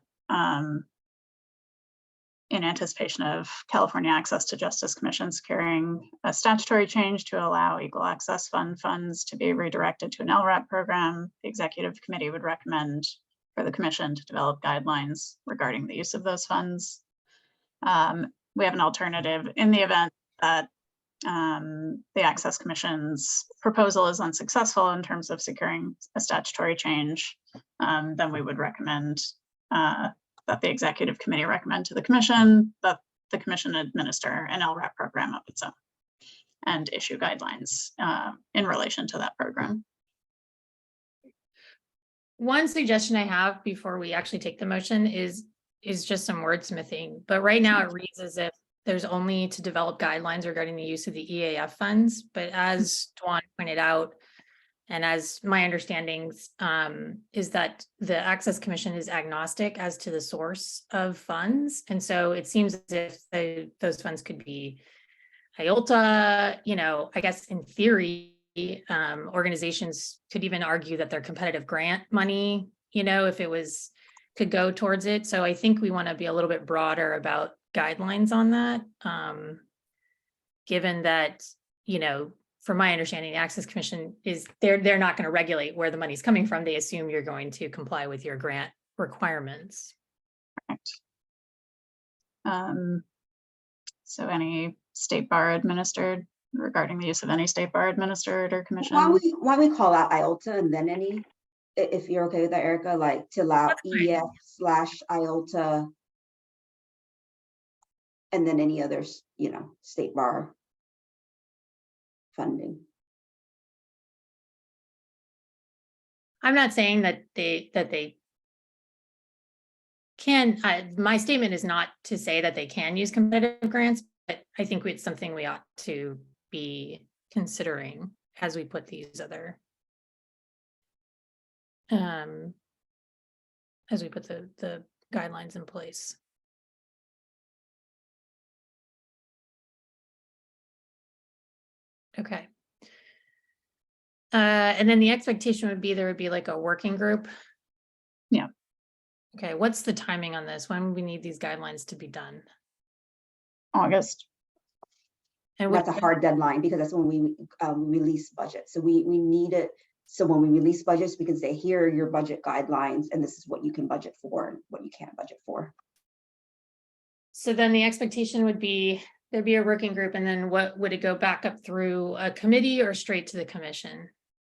in anticipation of California Access to Justice Commission securing a statutory change to allow Equal Access Fund funds to be redirected to an LRAP program, the executive committee would recommend for the commission to develop guidelines regarding the use of those funds. We have an alternative in the event that the Access Commission's proposal is unsuccessful in terms of securing a statutory change. Then we would recommend that the executive committee recommend to the commission that the commission administer an LRAP program of its own and issue guidelines in relation to that program. One suggestion I have before we actually take the motion is just some wordsmithing, but right now it reads as if there's only to develop guidelines regarding the use of the EAF funds, but as Dwan pointed out, and as my understanding is that the Access Commission is agnostic as to the source of funds. And so it seems as if those funds could be IOLTA, I guess in theory, organizations could even argue that their competitive grant money, if it could go towards it. So I think we want to be a little bit broader about guidelines on that, given that, from my understanding, the Access Commission they're not going to regulate where the money's coming from. They assume you're going to comply with your grant requirements. Correct. So any state bar administered, regarding the use of any state bar administered or commission? Why don't we call out IOLTA and then any, if you're okay with that, Erica, like to allow EF/IOLTA and then any others, state bar funding. I'm not saying that they can, my statement is not to say that they can use competitive grants, but I think it's something we ought to be considering as we put these other, as we put the guidelines in place. Okay. And then the expectation would be there would be like a working group. Yeah. Okay, what's the timing on this? When we need these guidelines to be done? August. And that's a hard deadline because that's when we release budget. So we need it. So when we release budgets, we can say, here are your budget guidelines, and this is what you can budget for and what you can't budget for. So then the expectation would be there'd be a working group, and then what would it go back up through a committee or straight to the commission?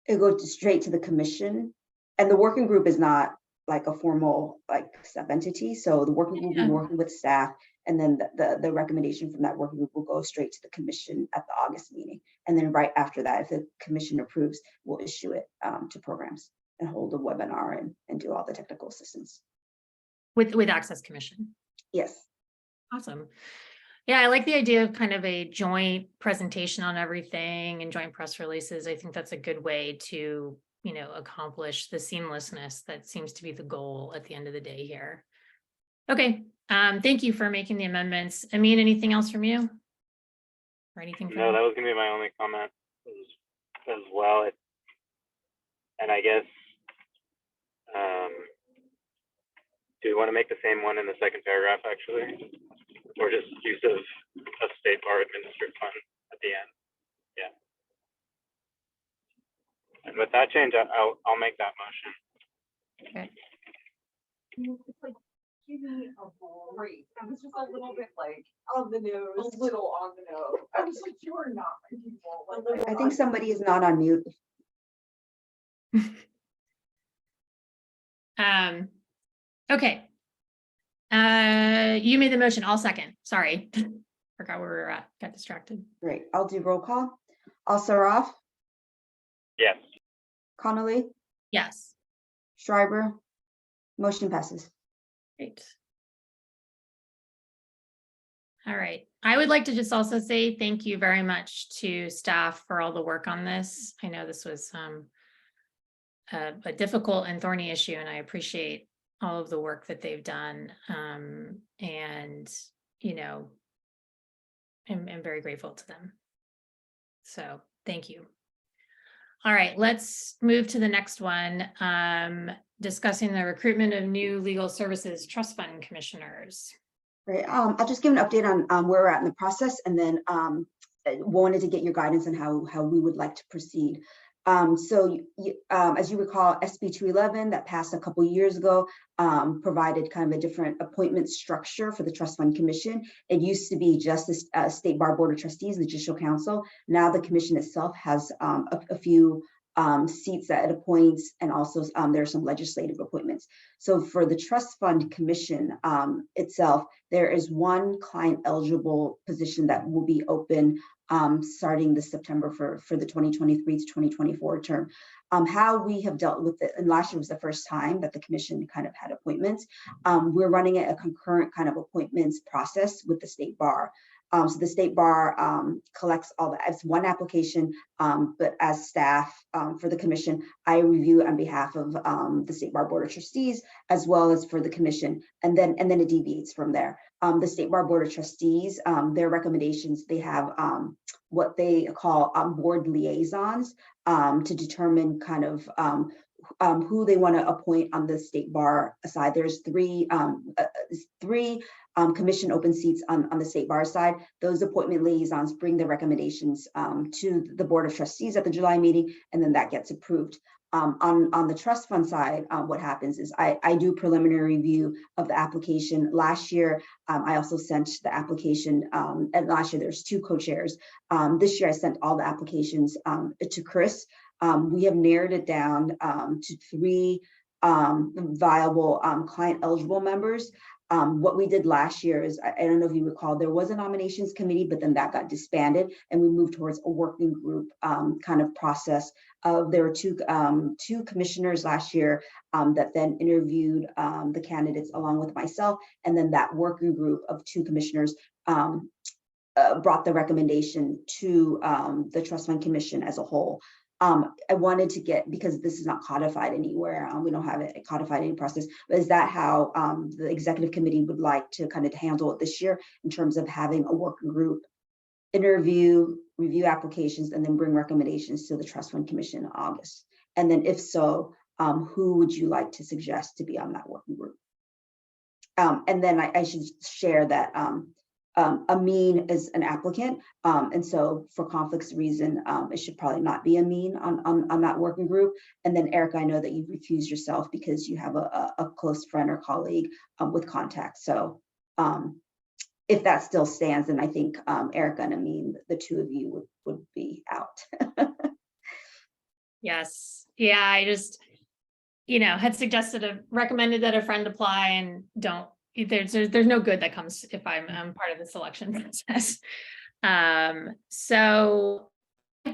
It goes straight to the commission, and the working group is not like a formal sub-entity. So the working group will be working with staff, and then the recommendation from that working group will go straight to the commission at the August meeting. And then right after that, if the commission approves, we'll issue it to programs and hold a webinar and do all the technical assistance. With Access Commission? Yes. Awesome. Yeah, I like the idea of kind of a joint presentation on everything and joint press releases. I think that's a good way to, accomplish the seamlessness that seems to be the goal at the end of the day here. Okay, thank you for making the amendments. Amin, anything else from you? Or anything? No, that was going to be my only comment as well. And I guess, do we want to make the same one in the second paragraph, actually? Or just use of a state bar administered fund at the end? Yeah. And with that change, I'll make that motion. Okay. It's like, give me a break. I was just a little bit on the nose, a little on the nose. I was like, you are not my people. I think somebody is not on mute. Okay. You made the motion. I'll second. Sorry. Forgot where we were at. Got distracted. Great. I'll do roll call. Al-Sarraf? Yes. Connolly? Yes. Schreiber? Motion passes. Great. All right. I would like to just also say thank you very much to staff for all the work on this. I know this was a difficult and thorny issue, and I appreciate all of the work that they've done. And, I'm very grateful to them. So thank you. All right, let's move to the next one. Discussing the recruitment of new legal services trust fund commissioners. Right. I'll just give an update on where we're at in the process, and then wanted to get your guidance on how we would like to proceed. So as you recall, SB 211 that passed a couple years ago provided kind of a different appointment structure for the Trust Fund Commission. It used to be just the State Bar Board of Trustees, the Judicial Council. Now the commission itself has a few seats that it appoints, and also there are some legislative appointments. So for the Trust Fund Commission itself, there is one client eligible position that will be open starting this September for the 2023 to 2024 term. How we have dealt with it, and last year was the first time that the commission kind of had appointments. We're running a concurrent kind of appointments process with the State Bar. So the State Bar collects all the, it's one application, but as staff for the commission, I review on behalf of the State Bar Board of Trustees, as well as for the commission, and then it deviates from there. The State Bar Board of Trustees, their recommendations, they have what they call board liaisons to determine kind of who they want to appoint on the State Bar side. There's three commission open seats on the State Bar side. Those appointment liaisons bring the recommendations to the Board of Trustees at the July meeting, and then that gets approved. On the trust fund side, what happens is I do preliminary review of the application. Last year, I also sent the application, and last year there's 2 co-chairs. This year I sent all the applications to Chris. We have narrowed it down to 3 viable client eligible members. What we did last year is, I don't know if you recall, there was a nominations committee, but then that got disbanded, and we moved towards a working group kind of process. There were two commissioners last year that then interviewed the candidates along with myself, and then that working group of 2 commissioners brought the recommendation to the Trust Fund Commission as a whole. I wanted to get, because this is not codified anywhere, we don't have it codified in any process, but is that how the executive committee would like to kind of handle it this year, in terms of having a working group interview, review applications, and then bring recommendations to the Trust Fund Commission in August? And then if so, who would you like to suggest to be on that working group? And then I should share that Amin is an applicant, and so for conflicts reason, it should probably not be Amin on that working group. And then Erica, I know that you've recused yourself because you have a close friend or colleague with contacts. So if that still stands, then I think Erica and Amin, the 2 of you would be out. Yes. Yeah, I just, had recommended that a friend apply, and there's no good that comes if I'm part of the selection process. So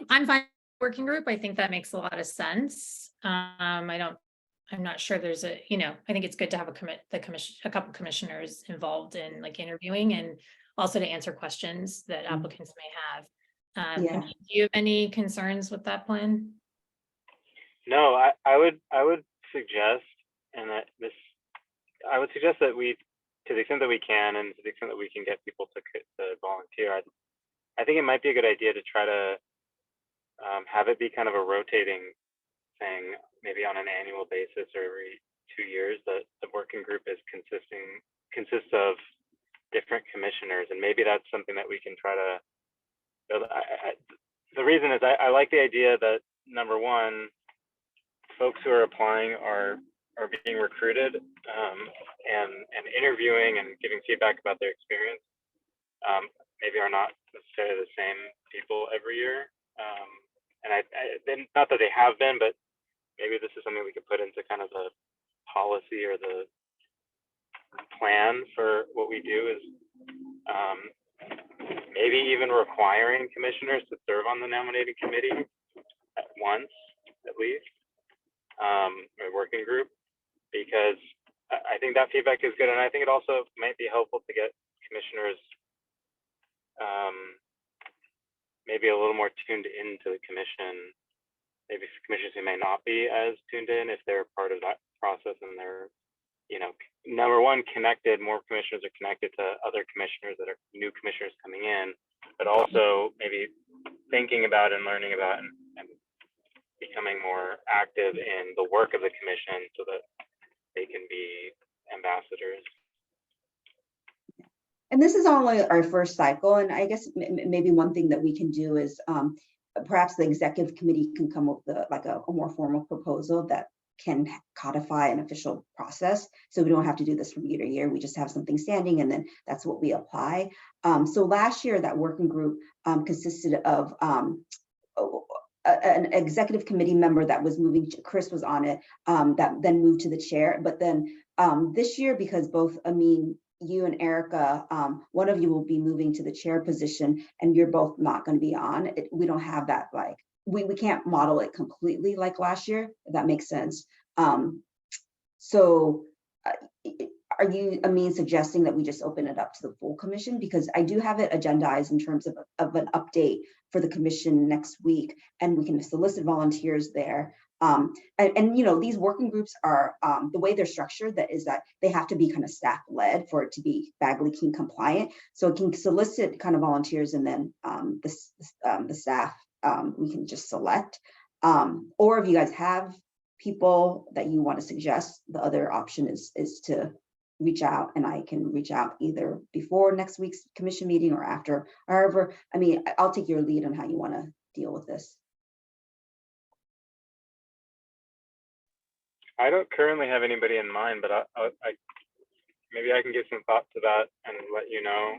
I'm fine with the working group. I think that makes a lot of sense. I'm not sure there's I think it's good to have a couple commissioners involved in like interviewing, and also to answer questions that applicants may have. Yeah. Do you have any concerns with that plan? No, I would suggest, and I would suggest that we, to the extent that we can, and to the extent that we can get people to volunteer, I think it might be a good idea to try to have it be kind of a rotating thing, maybe on an annual basis or every 2 years, that the working group consists of different commissioners, and maybe that's something that we can try to build. The reason is I like the idea that, number one, folks who are applying are being recruited and interviewing and giving feedback about their experience. Maybe are not necessarily the same people every year. And not that they have been, but maybe this is something we could put into kind of the policy or the plan for what we do, is maybe even requiring commissioners to serve on the nominating committee at once, at least, a working group, because I think that feedback is good. And I think it also might be helpful to get commissioners maybe a little more tuned into the commission, maybe commissioners who may not be as tuned in, if they're part of that process and they're, number one, connected, more commissioners are connected to other commissioners that are new commissioners coming in, but also maybe thinking about and learning about and becoming more active in the work of the commission so that they can be ambassadors. And this is only our first cycle, and I guess maybe one thing that we can do is perhaps the executive committee can come up with a more formal proposal that can codify an official process. So we don't have to do this from year to year. We just have something standing and then that's what we apply. So last year that working group consisted of an executive committee member that was moving, Chris was on it, that then moved to the chair. But then this year, because both Amin, you and Erica, one of you will be moving to the chair position and you're both not going to be on it. We don't have that, like, we can't model it completely like last year, if that makes sense. So are you, Amin, suggesting that we just open it up to the full commission? Because I do have it agendized in terms of an update for the commission next week, and we can solicit volunteers there. And you know, these working groups are, the way they're structured, that is that they have to be kind of staff led for it to be Bagley-Keene compliant. So it can solicit kind of volunteers, and then the staff we can just select. Or if you guys have people that you want to suggest, the other option is to reach out, and I can reach out either before next week's commission meeting or after. However, I mean, I'll take your lead on how you want to deal with this. I don't currently have anybody in mind, but I maybe I can give some thought to that and let you know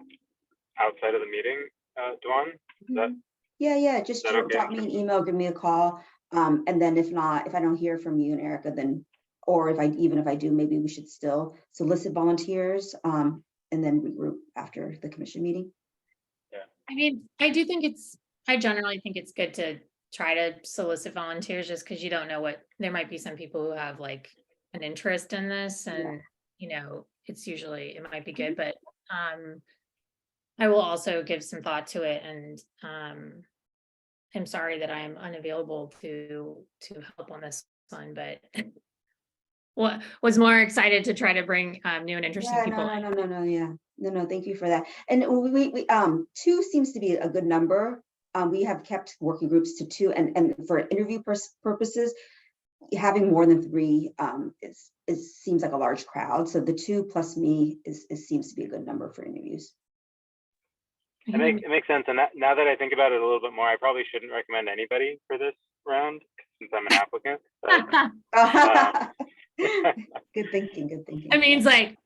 outside of the meeting, Dwan. Is that? Yeah, just okay? drop me an email, give me a call, and then if not, if I don't hear from you and Erica, then, or even if I do, maybe we should still solicit volunteers, and then regroup after the commission meeting. Yeah, I mean, I generally think it's good to try to solicit volunteers, just because you don't know what, there might be some people who have like an interest in this, and you know, it might be good, but I will also give some thought to it, and I'm sorry that I'm unavailable to help on this one, but was more excited to try to bring new and interesting people. No, thank you for that. And we 2 seems to be a good number. We have kept working groups to 2, and for interview purposes, having more than 3 seems like a large crowd. So the 2 plus me seems to be a good number for interviews. it makes sense. And now that I think about it a little bit more, I probably shouldn't recommend anybody for this round since I'm an applicant. Good thinking. I mean, it's like,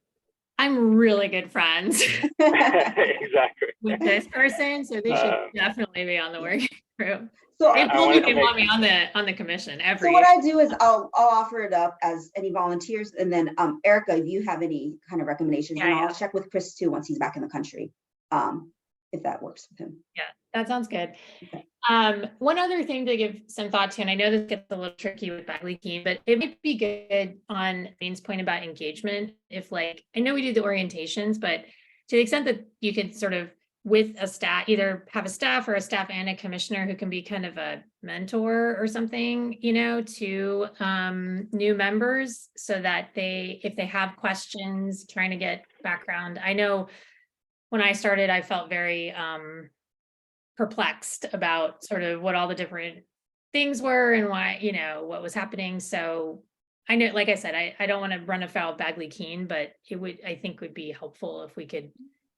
I'm really good friends exactly with this person, so they should definitely be on the working group. So they told me they want me on the commission every So what I do is I'll offer it up as any volunteers, and then Erica, if you have any kind of recommendations, and I'll check with Chris too once he's back in the country, if that works with him. Yeah, that sounds good. Okay. One other thing to give some thought to, and I know this gets a little tricky with Bagley-Keene, but it might be good on Main's point about engagement. If, like, I know we do the orientations, but to the extent that you could sort of, with a staff, either have a staff or a staff and a commissioner who can be kind of a mentor or something, you know, to new members, so that if they have questions, trying to get background. I know when I started, I felt very perplexed about sort of what all the different things were and why, you know, what was happening. So I know, like I said, I don't want to run afoul of Bagley-Keene, but I think would be helpful if we could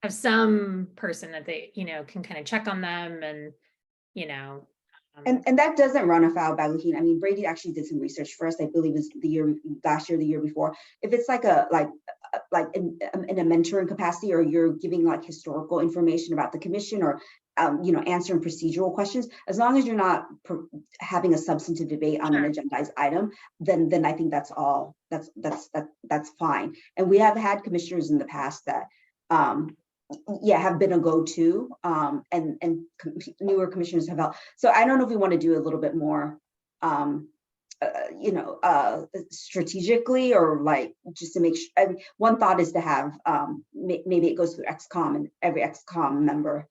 have some person that they, you know, can kind of check on them, and, you know. And that doesn't run afoul of Bagley-Keene. I mean, Brady actually did some research for us. I believe it was last year, the year before. If it's like in a mentoring capacity, or you're giving like historical information about the commission, or you know, answering procedural questions, as long as you're not having a substantive debate on an agendized item, then I think that's fine. And we have had commissioners in the past that have been a go-to, and newer commissioners have helped. So I don't know if we want to do a little bit more strategically, or like just to make sure. I mean, one thought is to have maybe it goes through XCOM, and every XCOM member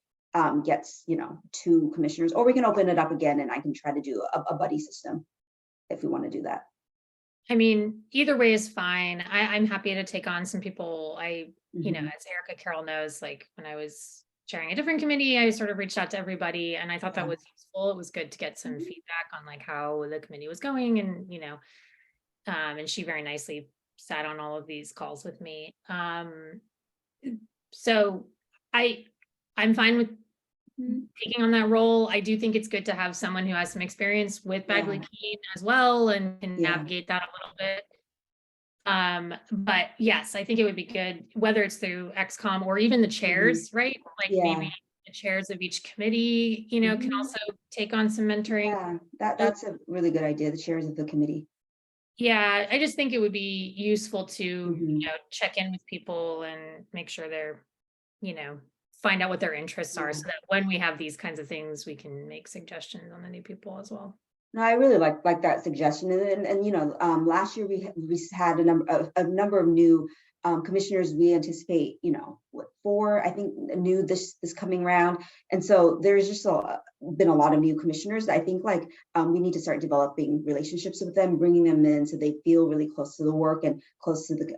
gets, you know, 2 commissioners, or we can open it up again, and I can try to do a buddy system if we want to do that. I mean, either way is fine. I'm happy to take on some people. You know, as Erica Carroll knows, like when I was chairing a different committee, I sort of reached out to everybody, and I thought that Yeah. was useful. It was good to get some feedback on like how the committee was going, and and she very nicely sat on all of these calls with me. So I'm fine with taking on that role. I do think it's good to have someone who has some experience with Bagley Keene as well and can navigate that a little bit. But yes, I think it would be good, whether it's through XCOM or even the chairs, right? Like maybe the chairs of each committee, can also take on some mentoring. Yeah, that's a really good idea, the chairs of the committee. Yeah, I just think it would be useful to, check in with people and make sure they're, find out what their interests are so that when we have these kinds of things, we can make suggestions on the new people as well. No, I really like that suggestion. And last year we had a number of new commissioners. We anticipate, 4, I think, new this coming round. And so there's just been a lot of new commissioners. I think we need to start developing relationships with them, bringing them in so they feel really close to the work and close to the,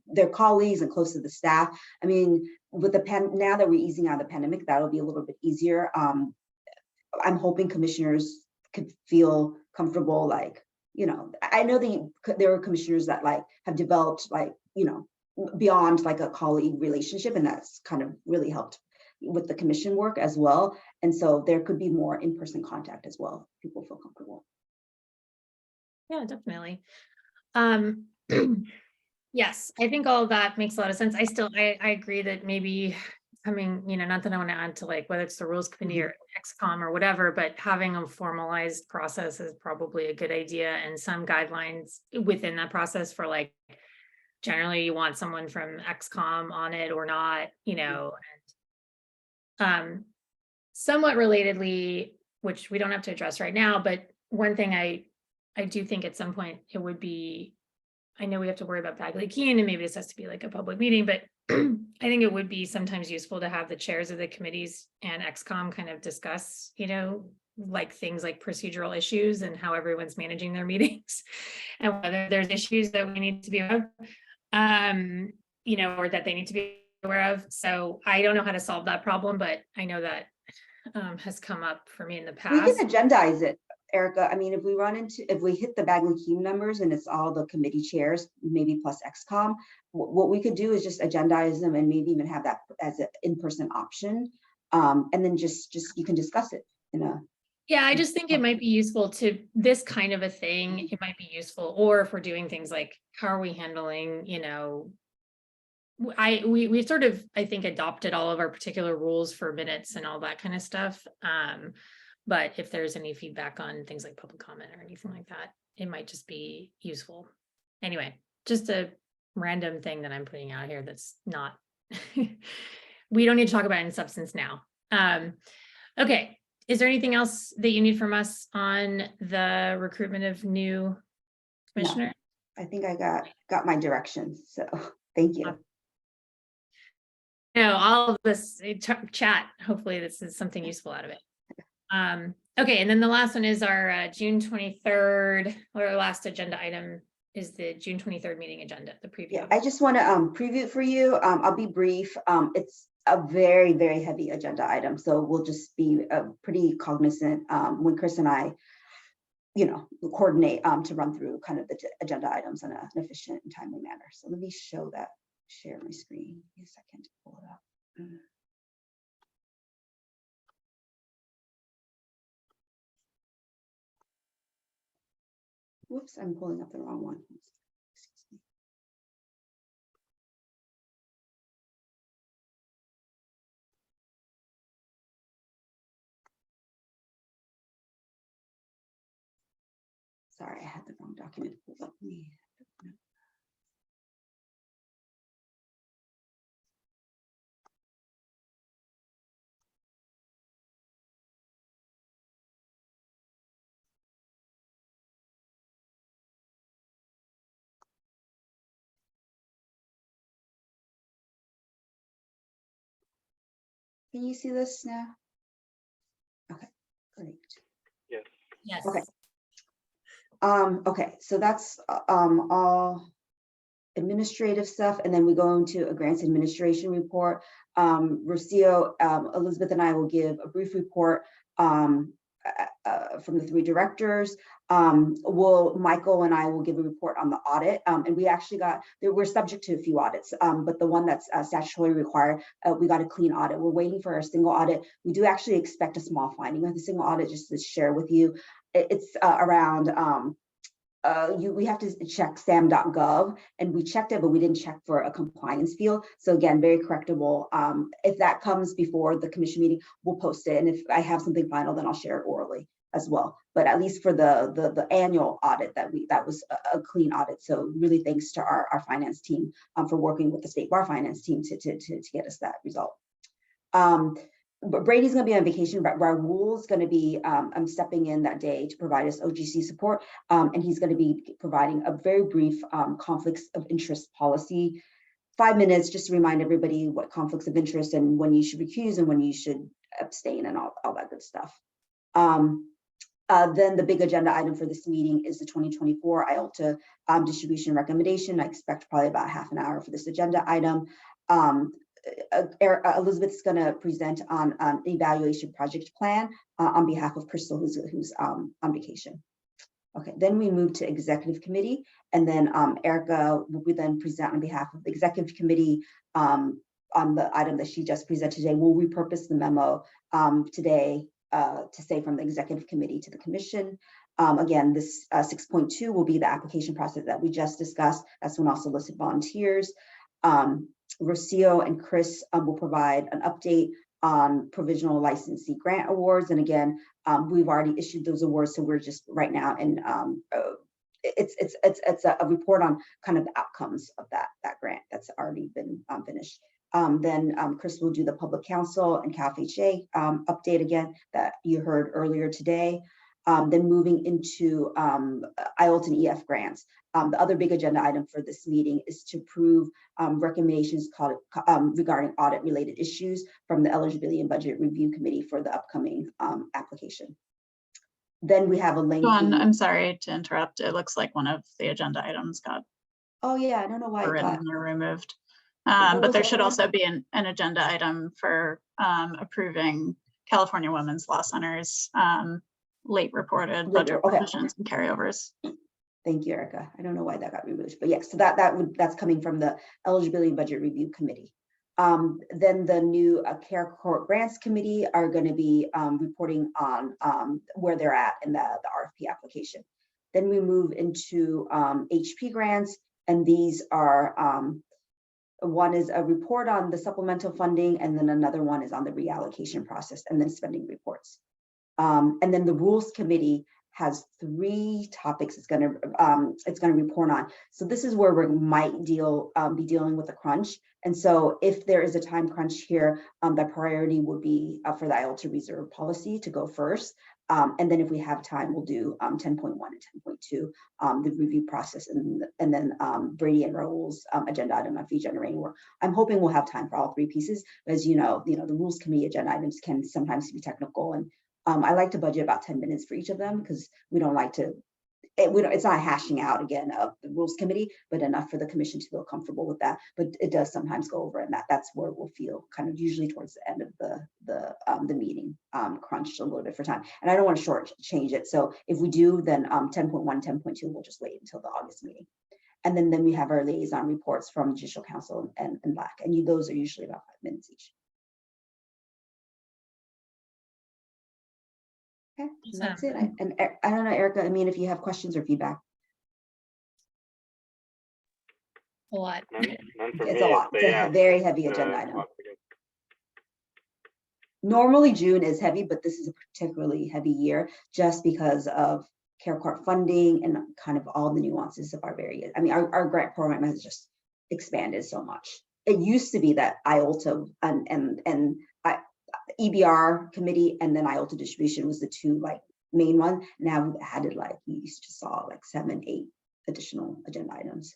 their colleagues and close to the staff. I mean, with now that we're easing out of the pandemic, that'll be a little bit easier. I'm hoping commissioners could feel comfortable, I know there are commissioners that have developed beyond a colleague relationship, and that's kind of really helped with the commission work as well. And so there could be more in-person contact as well. People feel comfortable. Yeah, definitely. Yes, I think all of that makes a lot of sense. I agree that maybe not that I want to add to whether it's the rules committee or XCOM or whatever, but having a formalized process is probably a good idea, and some guidelines within that process for generally you want someone from XCOM on it or not, and somewhat relatedly, which we don't have to address right now, but one thing I do think at some point it would be, I know we have to worry about Bagley Keene and maybe this has to be a public meeting, but I think it would be sometimes useful to have the chairs of the committees and XCOM kind of discuss, things like procedural issues and how everyone's managing their meetings and whether there's issues that we need to be aware of, or that they need to be aware of. So I don't know how to solve that problem, but I know that has come up for me in the past. We can agendize it, Erica. I mean, if we hit the Bagley Keene numbers and it's all the committee chairs, maybe plus XCOM, what we could do is just agendize them and maybe even have that as an in-person option. And then just you can discuss it Yeah, I just think it might be useful to this kind of a thing. It might be useful, or if we're doing things like, how are we handling, we sort of, I think, adopted all of our particular rules for minutes and all that kind of stuff. But if there's any feedback on things like public comment or anything like that, it might just be useful. Anyway, just a random thing that I'm putting out here that's not, we don't need to talk about it in substance now. Okay, is there anything else that you need from us on the recruitment of new commissioner? No, I think I got my directions, so thank you. All of this chat, hopefully this is something useful out of it. Okay, and then the last one is our June 23rd, or our last agenda item is the June 23rd meeting agenda, the preview. Yeah, I just want to preview it for you. I'll be brief. It's a very, very heavy agenda item, so we'll just be pretty cognizant when Chris and I, coordinate to run through kind of the agenda items in an efficient and timely manner. So let me share my screen. Give me a second to pull it up. Whoops, I'm pulling up the wrong one. Excuse me. Sorry, I had the wrong document pulled up. Can you see this now? Okay, great. Yes. Yes. Okay. Okay, so that's all administrative stuff, and then we go into a grants administration report. Rocio, Elizabeth and I will give a brief report from the three directors. Michael and I will give a report on the audit. And we actually we're subject to a few audits, but the one that's statutorily required, we got a clean audit. We're waiting for our single audit. We do actually expect a small finding with the single audit, just to share with you. It's around, we have to check sam.gov, and we checked it, but we didn't check for a compliance field. So again, very correctable. If that comes before the commission meeting, we'll post it. And if I have something final, then I'll share it orally as well. But at least for the annual audit, that was a clean audit. So really thanks to our finance team for working with the state bar finance team to get us that result. But Brady's going to be on vacation, but Raul's going to be stepping in that day to provide us OGC support. And he's going to be providing a very brief conflicts of interest policy, 5 minutes, just to remind everybody what conflicts of interest and when you should recuse and when you should abstain and all that good stuff. Then the big agenda item for this meeting is the 2024 IOLTA distribution recommendation. I expect probably about half an hour for this agenda item. Elizabeth's going to present on evaluation project plan on behalf of Crystal, who's on vacation. Okay, then we move to executive committee, and then Erica will then present on behalf of the executive committee on the item that she just presented today. We'll repurpose the memo today to say from the executive committee to the commission. Again, this 6.2 will be the application process that we just discussed. That's when also listed volunteers. Rocio and Chris will provide an update on provisional licensee grant awards. And again, we've already issued those awards. So we're just right now in it's a report on kind of the outcomes of that grant that's already been finished. Then Chris will do the public counsel and CalHFA update again that you heard earlier today. Then moving into IOLTA and EF grants. The other big agenda item for this meeting is to approve recommendations regarding audit related issues from the Eligibility and Budget Review Committee for the upcoming application. Then we have a link. Dawn, I'm sorry to interrupt. It looks like one of the agenda items got Oh yeah, I don't know why it got or removed. What But was there the should other also be an agenda item for approving California Women's Law Center's late reported budget revisions and carryovers. Thank you, Erica. I don't know why that got removed, but yes, so that's coming from the Eligibility and Budget Review Committee. Then the new Care Court Grants Committee are going to be reporting on where they're at in the RFP application. Then we move into HP grants, and these are one is a report on the supplemental funding, and then another one is on the reallocation process, and then spending reports. And then the Rules Committee has 3 topics it's going to report on. So this is where we might be dealing with a crunch. And so if there is a time crunch here, the priority would be for the IOLTA reserve policy to go first. And then if we have time, we'll do 10.1 and 10.2, the review process, and then Brady and Raul's agenda item on fee generating work. I'm hoping we'll have time for all 3 pieces. As you know, the Rules Committee agenda items can sometimes be technical, and I like to budget about 10 minutes for each of them because we don't like to, it's not hashing out again of the Rules Committee, but enough for the commission to feel comfortable with that. But it does sometimes go over, and that's where we'll feel kind of usually towards the end of the meeting, crunched a little bit for time. And I don't want to shortchange it. So if we do, then 10.1, 10.2, we'll just wait until the August meeting. And then we have our liaison reports from Judicial Council and LAC, and those are usually about 5 minutes each. Okay, and that's it. I don't know, Erica, I mean, if you have questions or feedback. A lot. None for It's me, a lot. but It's yeah, a very heavy agenda item. Normally June is heavy, but this is a particularly heavy year just because of Care Court funding and kind of all the nuances of our various. I mean, our grant program has just expanded so much. It used to be that IOLTA and EBR committee and then IOLTA distribution was the 2 like main one. Now we've added, like you used to saw, like 7, 8 additional agenda items.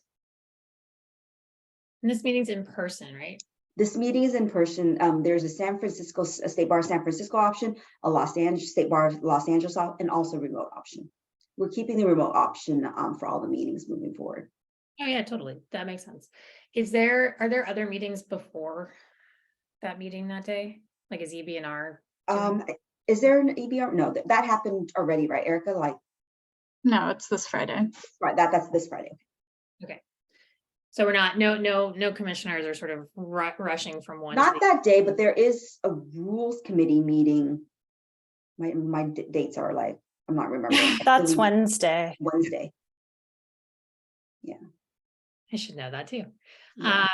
And this meeting's in person, right? This meeting is in person. There's a State Bar San Francisco option, a Los Angeles State Bar Los Angeles, and also remote option. We're keeping the remote option for all the meetings moving forward. Oh, yeah, totally. That makes sense. Are there other meetings before that meeting that day? Like is EB&R? Is there an EBR? No, that happened already, right, Erica? Like, No, it's this Friday. right, that's this Friday. Okay. So we're not, no commissioners are sort of rushing from one. to Not the- that day, but there is a rules committee meeting. My dates are like, I'm not remembering. That's Really Wednesday. Wednesday. I should know that too. Yeah.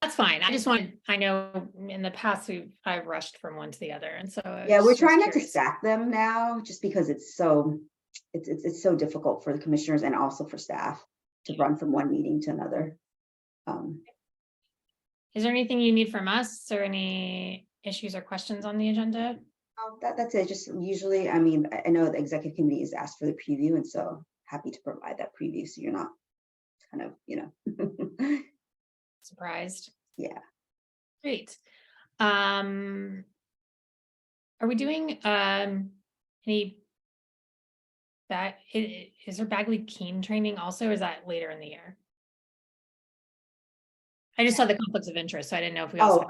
That's fine. I know in the past I've rushed from one to the other. And so I Yeah, we're just was trying not to curious. stack them now, just because it's so difficult for the commissioners and also for staff to run from one meeting to another. Is there anything you need from us or any issues or questions on the agenda? That's it. Just usually, I mean, I know the executive committee is asked for the preview, and so happy to provide that preview so you're not kind of, Surprised? Yeah. Great. Are we doing any is there Bagley Keene training also, or is that later in the year? I just saw the conflicts of interest, so I didn't know if we also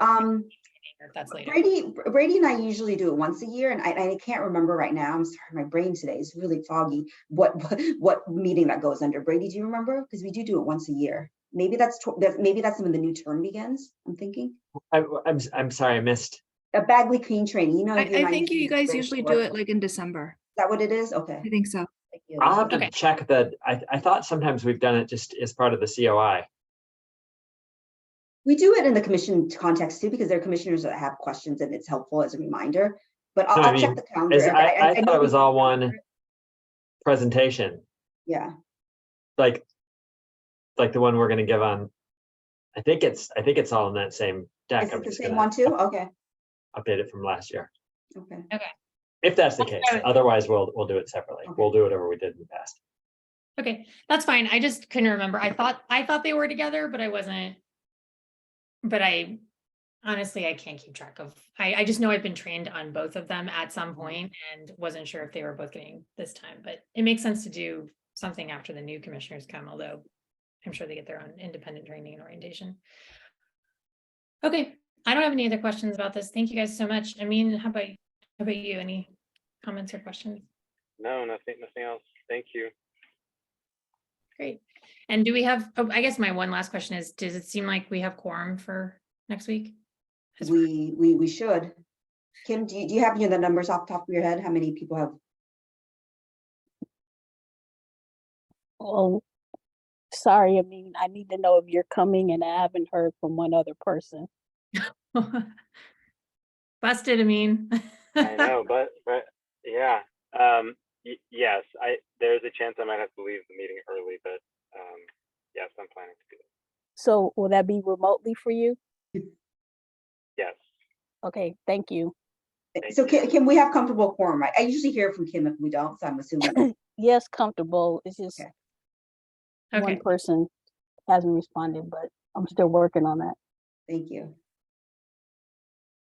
or if that's later. Brady and I usually do it once a year, and I can't remember right now. I'm sorry, my brain today is really foggy. What meeting that goes under? Brady, do you remember? Because we do it once a year. Maybe that's when the new term begins. I'm thinking. I'm sorry, I missed. A Bagley Keene training. You know, I think you guys usually do it like in December. Is that what it is? Okay. I think so. Thank you. I'll have to Okay. check that. I thought sometimes we've done it just as part of the COI. We do it in the commission context too, because there are commissioners that have questions and it's helpful as a reminder. But No, I I'll check mean, the calendar. I know thought it was we- all one presentation, Yeah. like the one we're going to give on. I think it's all in that same deck. Is I'm it the just same gonna one too? Okay. update it from last year. Okay. If that's the case, otherwise we'll do it separately. Okay. We'll do whatever we did in the past. Okay, that's fine. I just couldn't remember. I thought they were together, but I wasn't. But I honestly, I can't keep track of. I just know I've been trained on both of them at some point and wasn't sure if they were both getting this time. But it makes sense to do something after the new commissioners come, although I'm sure they get their own independent training and orientation. Okay, I don't have any other questions about this. Thank you guys so much. I mean, how about you? Any comments or questions? No, nothing else. Thank you. Great. And do we have, I guess my one last question is, does it seem like we have quorum for next week? We should. Kim, do you have the numbers off the top of your head? How many people have? Oh, sorry. I mean, I need to know if you're coming, and I haven't heard from one other person. Busted, I mean. I know, but yeah. Yes, there's a chance I might have to leave the meeting early, but yes, I'm planning to do it. So will that be remotely for you? Yes. Okay, thank you. So Kim, we have comfortable quorum, right? I usually hear from Kim if we don't, so I'm assuming. Yes, comfortable. It's just Okay. one person hasn't responded, but I'm still working on that. Thank you.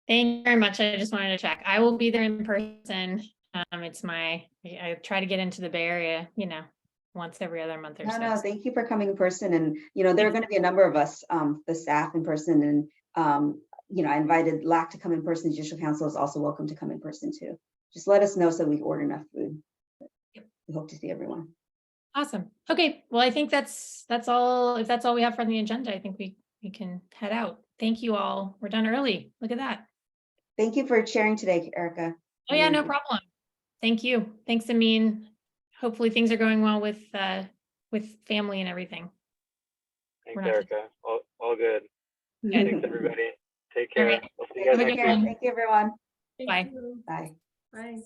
Thank you very much. I just wanted to check. I will be there in person. I try to get into the Bay Area, once every other month or so. No, thank you for coming in person. And, there are going to be a number of us, the staff in person, and, I invited LAC to come in person. Judicial Council is also welcome to come in person too. Just let us know so we order enough food. We hope to see everyone. Awesome. Okay. Well, I think that's all. If that's all we have for the agenda, I think we can head out. Thank you all. We're done early. Look at that. Thank you for sharing today, Erica. Oh yeah, no problem. Thank you. Thanks, Amin. Hopefully things are going well with family and everything. Thanks, Erica. All good. Okay. Thanks, everybody. Take care. All right. We'll see you guys Have a next good week. one. Thank you, everyone. Bye. Bye. Bye.